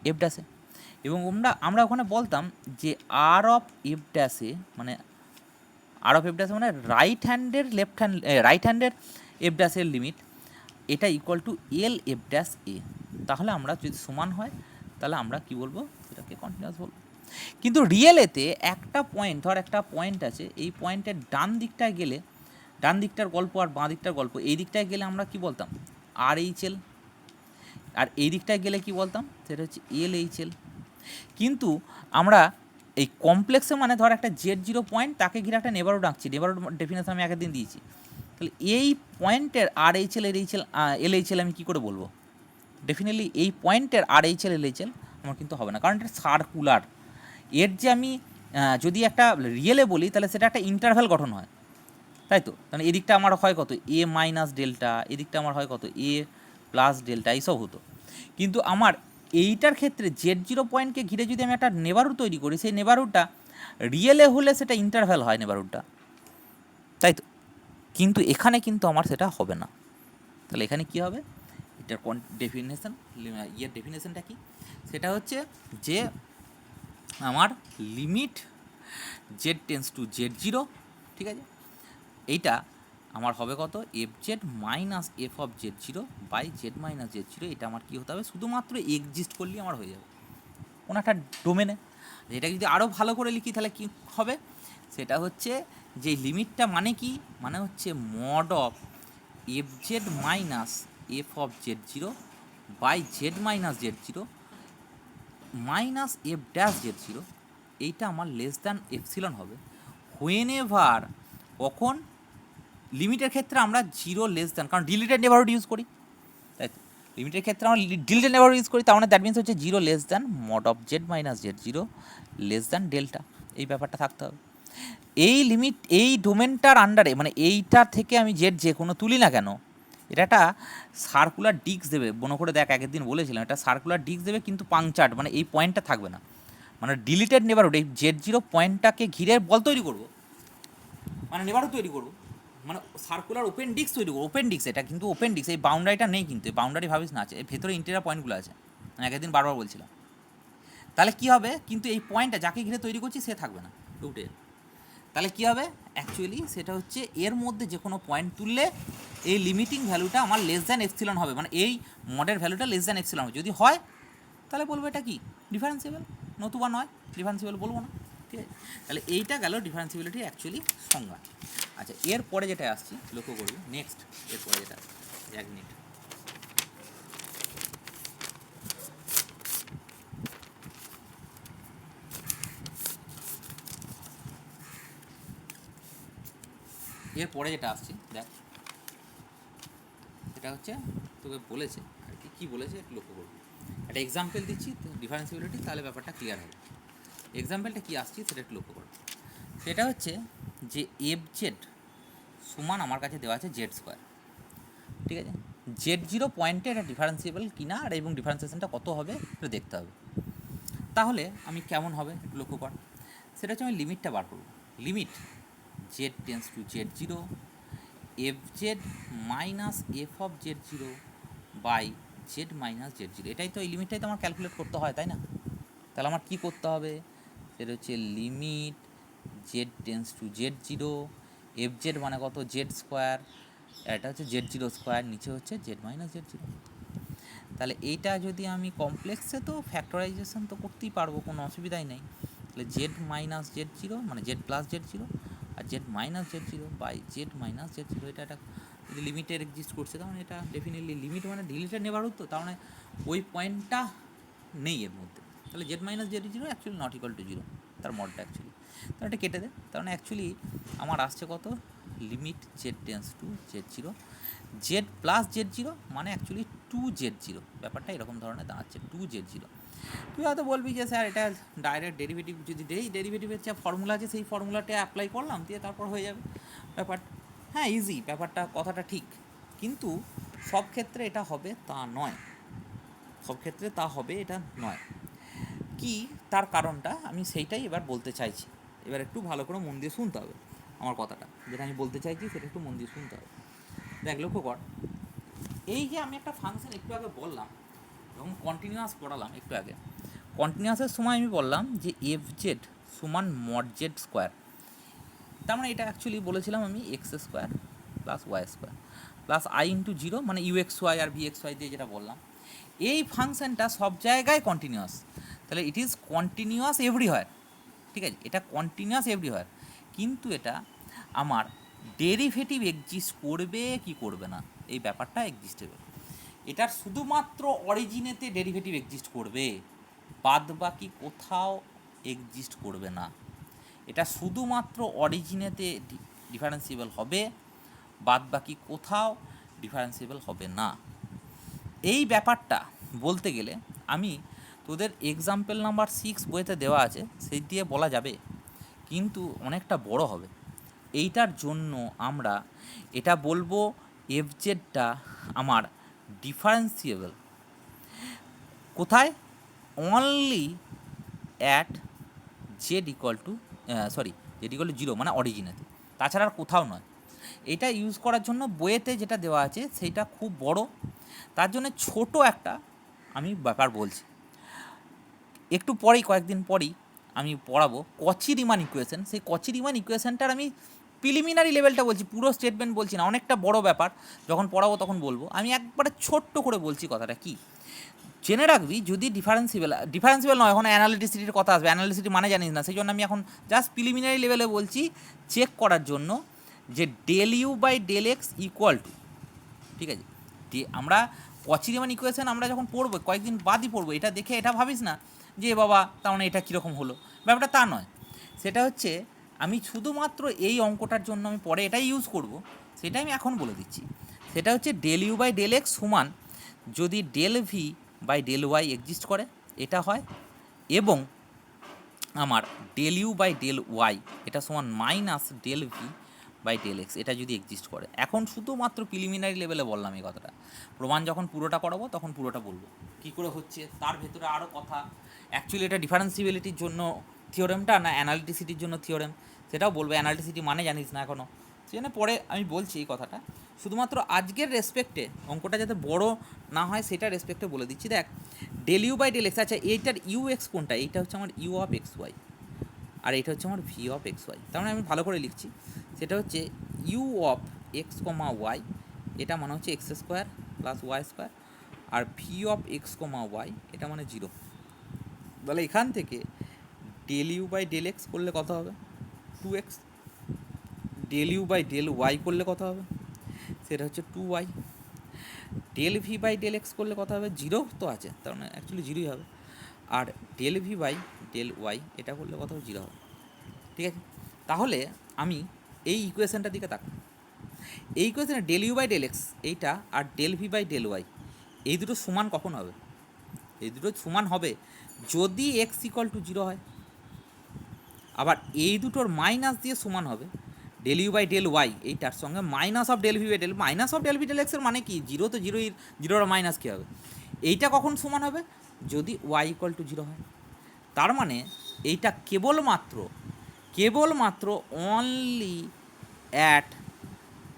এফ ড্যাশে। এবং আমরা ওখানে বলতাম যে আর অফ এফ ড্যাশে, মানে আর অফ এফ ড্যাশে মানে রাইট হ্যান্ডের এফ ড্যাশের লিমিট এটা equal two L F dash a. তাহলে আমরা যদি সমান হয় তাহলে আমরা কি বলবো, সেটাকে কন্টিনিউয়াস বলবো। কিন্তু রিয়েলেতে একটা পয়েন্ট, ধর একটা পয়েন্ট আছে, এই পয়েন্টের ডান দিকটায় গেলে, ডান দিকটার গল্প আর বাঁ দিকটার গল্প, এই দিকটায় গেলে আমরা কি বলতাম আর এইচ এল, আর এই দিকটায় গেলে কি বলতাম, সেটা হচ্ছে এল এইচ এল। কিন্তু আমরা এই কমপ্লেক্সে মানে ধর একটা জেড জিরো পয়েন্ট, তাকে ঘিরে একটা নেবারহুড আঁকছি, নেবারহুড ডেফিনেশন আমি আগের দিন দিয়েছি। তাহলে এই পয়েন্টের আর H L L H L আমি কী করে বলবো, ডেফিনেটলি এই পয়েন্টের আর এইচএল এলএইচএল আমার কিন্তু হবে না, কারণ এটা সার্কুলার। এর যে আমি যদি একটা রিয়েলে বলি তাহলে সেটা একটা ইন্টারভ্যাল গঠন হয়, তাই তো? তাহলে এদিকটা আমার হয় কত, এ মাইনাস ডেল্টা, এদিকটা আমার হয় কত, এ প্লাস ডেল্টা, এইসব হতো। কিন্তু আমার এইটার ক্ষেত্রে জেড জিরো পয়েন্টকে ঘিরে যদি আমি একটা নেবারহুড তৈরি করি, সেই নেবারহুডটা রিয়েলে হলে সেটা ইন্টারভ্যাল হয় নেবারহুডটা, তাই তো? কিন্তু এখানে কিন্তু আমার সেটা হবে না। তাহলে এখানে কী হবে, এটার ডেফিনেশন, ইয়ের ডেফিনেশনটা কি, সেটা হচ্ছে যে আমার limit Z tends to Z zero, ঠিক আছে, এইটা আমার হবে কত, f Z minus F of Z zero by Z minus Z zero. এটা আমার কী হতে হবে, শুধুমাত্র এক্সিস্ট করলেই আমার হয়ে যাবে কোনো একটা ডোমেনে। এটা যদি আরও ভালো করে লিখি তাহলে কী হবে, সেটা হচ্ছে যে লিমিটটা মানে কি, মানে হচ্ছে mod of F Z minus F of Z zero by Z minus Z zero minus f dash z zero. এইটা আমার লেস দ্যান এপসিলন হবে হোয়েন এভার, কখন, লিমিটের ক্ষেত্রে আমরা জিরো লেস দ্যান, কারণ ডিলিটেড নেবারহুড ইউজ করি, তাই তো? লিমিটের ক্ষেত্রে আমরা ডিলিটেড নেবারহুড ইউজ করি, তার মানে দ্যাট মিনস হচ্ছে zero less than mod of Z minus Z zero less than delta, এই ব্যাপারটা থাকতে হবে। এই লিমিট এই ডোমেনটার আন্ডারে, মানে এইটার থেকে আমি জেড যে কোনো তুলি না কেন, এটা একটা সার্কুলার ডিস্ক দেবে, মনে করে দেখ, আগের দিন বলেছিলাম এটা সার্কুলার ডিস্ক দেবে, কিন্তু পাংচার্ড, মানে এই পয়েন্টটা থাকবে না, মানে ডিলিটেড নেবারহুড, এই জেড জিরো পয়েন্টটাকে ঘিরে বল তৈরি করবো, মানে নেবারহুড তৈরি করবো, মানে সার্কুলার ওপেন ডিস্ক তৈরি করবো, ওপেন ডিস্ক, এটা কিন্তু ওপেন ডিস্ক, এই বাউন্ডারিটা নেই, কিন্তু এই বাউন্ডারি ভাবিস না আছে, এর ভেতরে ইন্টেরিয়র পয়েন্টগুলো আছে, আমি আগের দিন বারবার বলছিলাম। তাহলে কী হবে, কিন্তু এই পয়েন্টটা যাকে ঘিরে তৈরি করছি সে থাকবে না, উঠে, তাহলে কী হবে অ্যাকচুয়ালি, সেটা হচ্ছে এর মধ্যে যে কোনো পয়েন্ট তুললে এই লিমিটিং ভ্যালুটা আমার লেস দ্যান এপসিলন হবে, মানে এই মডের ভ্যালুটা লেস দ্যান এপসিলন হবে। যদি হয় তাহলে বলবো এটা কি ডিফারেন্সিয়েবল, নতুবা নয় ডিফারেন্সিয়েবল বলবো না, ঠিক আছে? তাহলে এইটা গেল ডিফারেন্সিবিলিটি অ্যাকচুয়ালি সংজ্ঞা। আচ্ছা, এরপরে যেটা আসছি লক্ষ্য করবি, নেক্সট এরপরে যেটা আসছে, এক মিনিট, এরপরে যেটা আসছি দেখ, এটা হচ্ছে তোকে বলেছে আর কি, কী বলেছে একটু লক্ষ্য করবি। একটা এক্সাম্পল দিচ্ছি ডিফারেন্সিবিলিটি, তাহলে ব্যাপারটা ক্লিয়ার হবে। এক্সাম্পলটা কী আসছি সেটা একটু লক্ষ্য করো। সেটা হচ্ছে যে এফ জেড সমান আমার কাছে দেওয়া আছে জেড স্কোয়ার, ঠিক আছে? জেড জিরো পয়েন্টে এটা ডিফারেন্সিয়েবল কিনা আর এবং ডিফারেন্সিয়েশনটা কত হবে এটা দেখতে হবে। তাহলে আমি কেমন হবে একটু লক্ষ্য কর, সেটা হচ্ছে আমি লিমিটটা বার করব। Limit Z tends to Z zero f Z minus F of Z zero by Z minus Z zero, এটাই তো, এই লিমিটটাই তো আমার ক্যালকুলেট করতে হয়, তাই না? তাহলে আমার কী করতে হবে, সেটা হচ্ছে limit Z tends to Z zero, f z মানে কত, জেড স্কোয়ার, এটা হচ্ছে জেড জিরো স্কোয়ার, নিচে হচ্ছে জেড মাইনাস জেড জিরো। তাহলে এইটা যদি আমি কমপ্লেক্সে, তো ফ্যাক্টরাইজেশন তো করতেই পারবো, কোনো অসুবিধাই নেই। তাহলে জেড মাইনাস জেড জিরো মানে জেড প্লাস জেড জিরো আর z minus Z zero by Z minus Z zero, এটা একটা যদি লিমিটের এক্সিস্ট করছে, তার মানে এটা ডেফিনেটলি লিমিট মানে ডিলিটেড নেবারহুড, তো তার মানে ওই পয়েন্টটা নেই এর মধ্যে। তাহলে z minus Z zero actually not equal to zero, তার মডটা অ্যাকচুয়ালি, তাহলে এটা কেটে দেয়। তার মানে অ্যাকচুয়ালি আমার আসছে কত, limit Z tends to Z zero Z plus z zero মানে অ্যাকচুয়ালি টু জেড জিরো, ব্যাপারটা এরকম ধরনের দাঁড়াচ্ছে টু জেড জিরো। তুই হয়তো বলবি যে স্যার এটা ডাইরেক্ট ডেরিভেটিভ, যদি ডেরিভেটিভের যে ফর্মুলা আছে সেই ফর্মুলাটা অ্যাপ্লাই করলাম দিয়ে তারপর হয়ে যাবে ব্যাপার। হ্যাঁ, ইজি ব্যাপারটা, কথাটা ঠিক, কিন্তু সব ক্ষেত্রে এটা হবে তা নয়, সব ক্ষেত্রে তা হবে এটা নয়। কি তার কারণটা আমি সেইটাই এবার বলতে চাইছি, এবার একটু ভালো করে মন দিয়ে শুনতে হবে আমার কথাটা, যেটা আমি বলতে চাইছি সেটা একটু মন দিয়ে শুনতে হবে। দেখ লক্ষ্য কর, এই যে আমি একটা ফাংশন একটু আগে বললাম এবং কন্টিনিউয়াস পড়ালাম একটু আগে, কন্টিনিউয়াসের সময় আমি বললাম যে এফ জেড সমান মড জেড স্কোয়ার, তার মানে এটা অ্যাকচুয়ালি বলেছিলাম আমি x square plus Y square plus i into zero, মানে ইউএক্স ওয়াই আর বিএক্স ওয়াই দিয়ে যেটা বললাম, এই ফাংশনটা সব জায়গায় কন্টিনিউয়াস, তাহলে ইট ইজ কন্টিনিউয়াস এভরিহোয়ার, ঠিক আছে? এটা কন্টিনিউয়াস এভরিহোয়ার, কিন্তু এটা আমার ডেরিভেটিভ এক্সিস্ট করবে কি করবে না, এই ব্যাপারটা এক্সিস্টেবল। এটার শুধুমাত্র অরিজিনেতে ডেরিভেটিভ এক্সিস্ট করবে, বাদ বাকি কোথাও এক্সিস্ট করবে না। এটা শুধুমাত্র অরিজিনেতে ডিফারেন্সিয়েবল হবে, বাদ বাকি কোথাও ডিফারেন্সিয়েবল হবে না। এই ব্যাপারটা বলতে গেলে আমি তোদের এক্সাম্পল নাম্বার 6 বইতে দেওয়া আছে সেই দিয়ে বলা যাবে, কিন্তু অনেকটা বড় হবে। এইটার জন্য আমরা এটা বলবো এফজেডটা আমার ডিফারেন্সিয়েবল কোথায়, only at Z equal to Z equal two 0 মানে অরিজিনেতে, তাছাড়া আর কোথাও নয়। এটা ইউজ করার জন্য বইয়েতে যেটা দেওয়া আছে সেইটা খুব বড়, তার জন্য ছোট একটা আমি ব্যাপার বলছি। একটু পরেই, কয়েকদিন পরেই আমি পড়াবো কচি রিমান ইকুয়েশন। সেই কচি রিমান ইকুয়েশনটার আমি প্রিলিমিনারি লেভেলটা বলছি, পুরো স্টেটমেন্ট বলছি না, অনেকটা বড় ব্যাপার, যখন পড়াবো তখন বলবো। আমি একবারে ছোট্ট করে বলছি কথাটা কি, জেনে রাখবি যদি ডিফারেন্সিবল নয়, এখন অ্যানালিটিসিটির কথা আসবে, অ্যানালিটিসিটি মানে জানিস না, সেই জন্য আমি এখন জাস্ট প্রিলিমিনারি লেভেলে বলছি চেক করার জন্য যে del u by del x equal to, ঠিক আছে, আমরা কচি রিমান ইকুয়েশন আমরা যখন পড়বো কয়েকদিন বাদই পড়বো, এটা দেখে এটা ভাবিস না যে বাবা তার মানে এটা কীরকম হলো, ব্যাপারটা তা নয়। সেটা হচ্ছে আমি শুধুমাত্র এই অঙ্কটার জন্য আমি পরে এটাই ইউজ করব, সেটা আমি এখন বলে দিচ্ছি। সেটা হচ্ছে del u by del x সমান যদি del v by del y exist করে এটা হয়, এবং আমার del u by del y এটা সমান minus del v by del x এটা যদি এক্সিস্ট করে। এখন শুধুমাত্র প্রিলিমিনারি লেভেলে বললাম এই কথাটা, প্রমাণ যখন পুরোটা করাবো তখন পুরোটা বলবো কী করে হচ্ছে, তার ভেতরে আরও কথা। অ্যাকচুয়ালি এটা ডিফারেন্সিবিলিটির জন্য থিওরেমটা না অ্যানালিটিসিটির জন্য থিওরেম, সেটাও বলবো। অ্যানালিটিসিটি মানে জানিস না এখনও, সেজন্য পরে আমি বলছি এই কথাটা। শুধুমাত্র আজকের রেসপেক্টে অঙ্কটা যাতে বড় না হয় সেটা রেসপেক্টে বলে দিচ্ছি। দেখ del u by del x, আচ্ছা এইটার ইউ এক্স কোনটা, এইটা হচ্ছে আমার ইউ অফ এক্স ওয়াই, আর এইটা হচ্ছে আমার ভি অফ এক্স ওয়াই। তার মানে আমি ভালো করে লিখছি, সেটা হচ্ছে u of x comma y, এটা মানে হচ্ছে x square plus Y square, আর v of x comma y এটা মানে 0। তাহলে এখান থেকে del u by del x করলে কত হবে 2x, del u by del y করলে কত হবে সেটা হচ্ছে 2y, del v by del x করলে কত হবে 0 তো আছে, তার মানে অ্যাকচুয়ালি 0ই হবে, আর del v by del y এটা করলে কত হবে 0 হবে। ঠিক আছে, তাহলে আমি এই ইকুয়েশনটার দিকে তাকাই, এই ইকুয়েশনে del u by del x এইটা আর del v by del y এই দুটো সমান কখন হবে, এই দুটো সমান হবে যদি এক্স ইকুয়াল টু 0 হয়, আবার এই দুটোর মাইনাস দিয়ে সমান হবে del u by del y এইটার সঙ্গে minus of del v by del, minus of del v del এক্সের মানে কি 0 তো 0, 0 মাইনাস কী হবে, এইটা কখন সমান হবে যদি ওয়াই ইকুয়াল টু 0 হয়। তার মানে এইটা কেবলমাত্র অনলি অ্যাট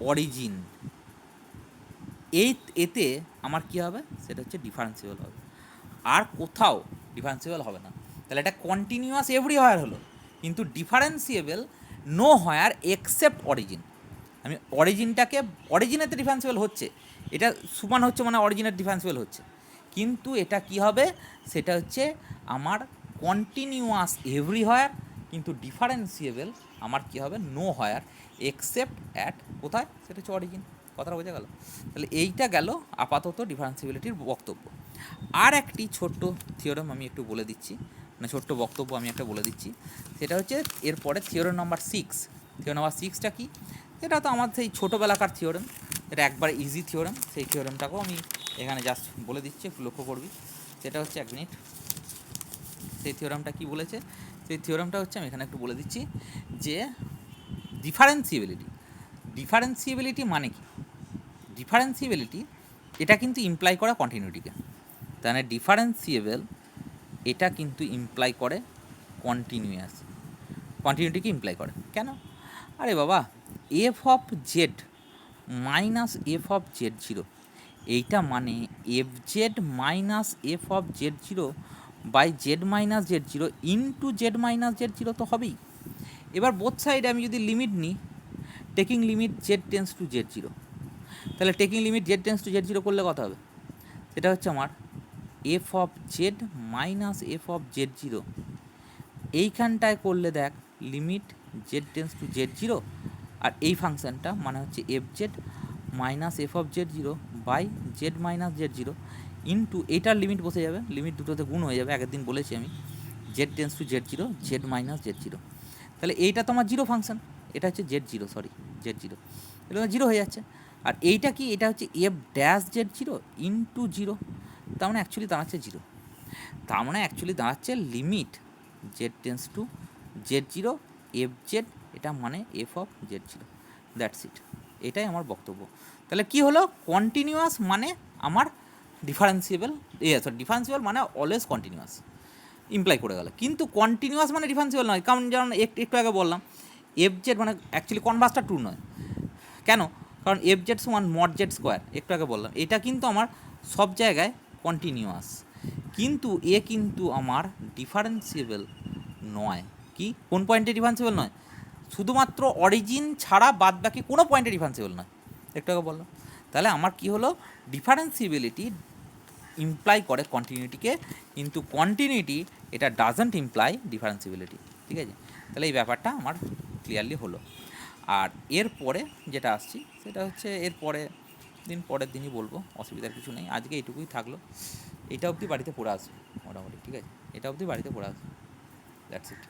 অরিজিন, এতে আমার কী হবে সেটা হচ্ছে ডিফারেন্সিয়েবল হবে, আর কোথাও ডিফারেন্সিয়েবল হবে না। তাহলে এটা কন্টিনিউয়াস এভরিওয়্যার হলো, কিন্তু differentiable know where except origin. আমি অরিজিনেতে ডিফারেন্সিয়েবল হচ্ছে, এটা সমান হচ্ছে মানে অরিজিনের ডিফারেন্সিয়েবল হচ্ছে, কিন্তু এটা কি হবে সেটা হচ্ছে আমার কন্টিনিউয়াস এভরিওয়্যার, কিন্তু ডিফারেন্সিয়েবল আমার কী হবে নো হোয়ার এক্সেপ্ট অ্যাট কোথায় সেটা হচ্ছে অরিজিন। কথাটা বোঝা গেল? তাহলে এইটা গেল আপাতত ডিফারেন্সিবিলিটির বক্তব্য। আর একটি ছোট্ট থিওরেম আমি একটু বলে দিচ্ছি, মানে ছোট্ট বক্তব্য আমি একটা বলে দিচ্ছি, সেটা হচ্ছে এরপরে থিওরেম নাম্বার 6। থিওরেম নাম্বার 6টা কি, এটা তো আমার সেই ছোটোবেলাকার থিওরেম, এটা একবার ইজি থিওরেম, সেই থিওরেমটাকেও আমি এখানে জাস্ট বলে দিচ্ছি, একটু লক্ষ্য করবি। সেটা হচ্ছে 1 মিনিট, সেই থিওরেমটা কি বলেছে, সেই থিওরেমটা হচ্ছে আমি এখানে একটু বলে দিচ্ছি যে ডিফারেন্সিবিলিটি মানে কি, ডিফারেন্সিবিলিটি এটা কিন্তু ইমপ্লাই করে কন্টিনিউটিকে, তাহলে ডিফারেন্সিয়েবল এটা কিন্তু ইমপ্লাই করে কন্টিনিউটিকে ইমপ্লাই করে। কেন? আরে বাবা f of Z minus F of Z 0 এইটা মানে f Z minus F of Z 0 by Z minus Z 0 into z minus Z 0 তো হবেই। এবার বোথ সাইডে আমি যদি লিমিট নিই, taking limit Z tends to Z 0, তাহলে taking limit Z tends to Z 0 করলে কত হবে, সেটা হচ্ছে আমার F of Z minus F of Z 0, এইখানটায় করলে দেখ limit Z tends to Z 0, আর এই ফাংশানটা মানে হচ্ছে F Z minus F of Z 0 by Z minus Z 0 into এইটার লিমিট বসে যাবে, লিমিট দুটোতে গুণ হয়ে যাবে, আগের দিন বলেছি আমি, Z tends to Z 0 Z minus Z 0, তাহলে এইটা তো আমার 0 ফাংশন, এটা হচ্ছে জেড 0, জেড 0, এটা 0 হয়ে যাচ্ছে। আর এইটা কি, এটা হচ্ছে F dash z zero into zero, তার মানে অ্যাকচুয়ালি দাঁড়াচ্ছে জিরো। তার মানে অ্যাকচুয়ালি দাঁড়াচ্ছে limit Z tends to Z zero f z, এটা মানে F of Z zero. That's it, এটাই আমার বক্তব্য। তাহলে কি হলো, কন্টিনিউয়াস মানে আমার ডিফারেন্সিয়েবল, সরি ডিফারেন্সিয়েবল মানে অলওয়েজ কন্টিনিউয়াস ইমপ্লাই করে গেল, কিন্তু কন্টিনিউয়াস মানে ডিফারেন্সিয়েবল নয়। কারণ যেমন একটু আগে বললাম এফ জেড মানে অ্যাকচুয়ালি কনভার্সটা ট্রু নয়। কেন? কারণ এফ জেড সমান মড জেড স্কোয়ার, একটু আগে বললাম এটা কিন্তু আমার সব জায়গায় কন্টিনিউয়াস, কিন্তু এ কিন্তু আমার ডিফারেন্সিয়েবল নয়। কি কোন পয়েন্টে ডিফারেন্সিয়েবল নয়? শুধুমাত্র অরিজিন ছাড়া বাদ বাকি কোনো পয়েন্টে ডিফারেন্সিয়েবল নয়, একটু আগে বললাম। তাহলে আমার কি হলো, ডিফারেন্সিবিলিটি ইমপ্লাই করে কন্টিনিউটিকে, কিন্তু কন্টিনিউটি এটা ডাজন্ট ইমপ্লাই ডিফারেন্সিবিলিটি। ঠিক আছে, তাহলে এই ব্যাপারটা আমার ক্লিয়ারলি হলো। আর এরপরে যেটা আসছি সেটা হচ্ছে পরের দিনই বলবো, অসুবিধার কিছু নেই। আজকে এইটুকুই থাকলো, এটা অবধি বাড়িতে পড়ে আসবে মোটামুটি। ঠিক আছে, এটা অবধি বাড়িতে পড়ে আসবে, দ্যাটস ইট।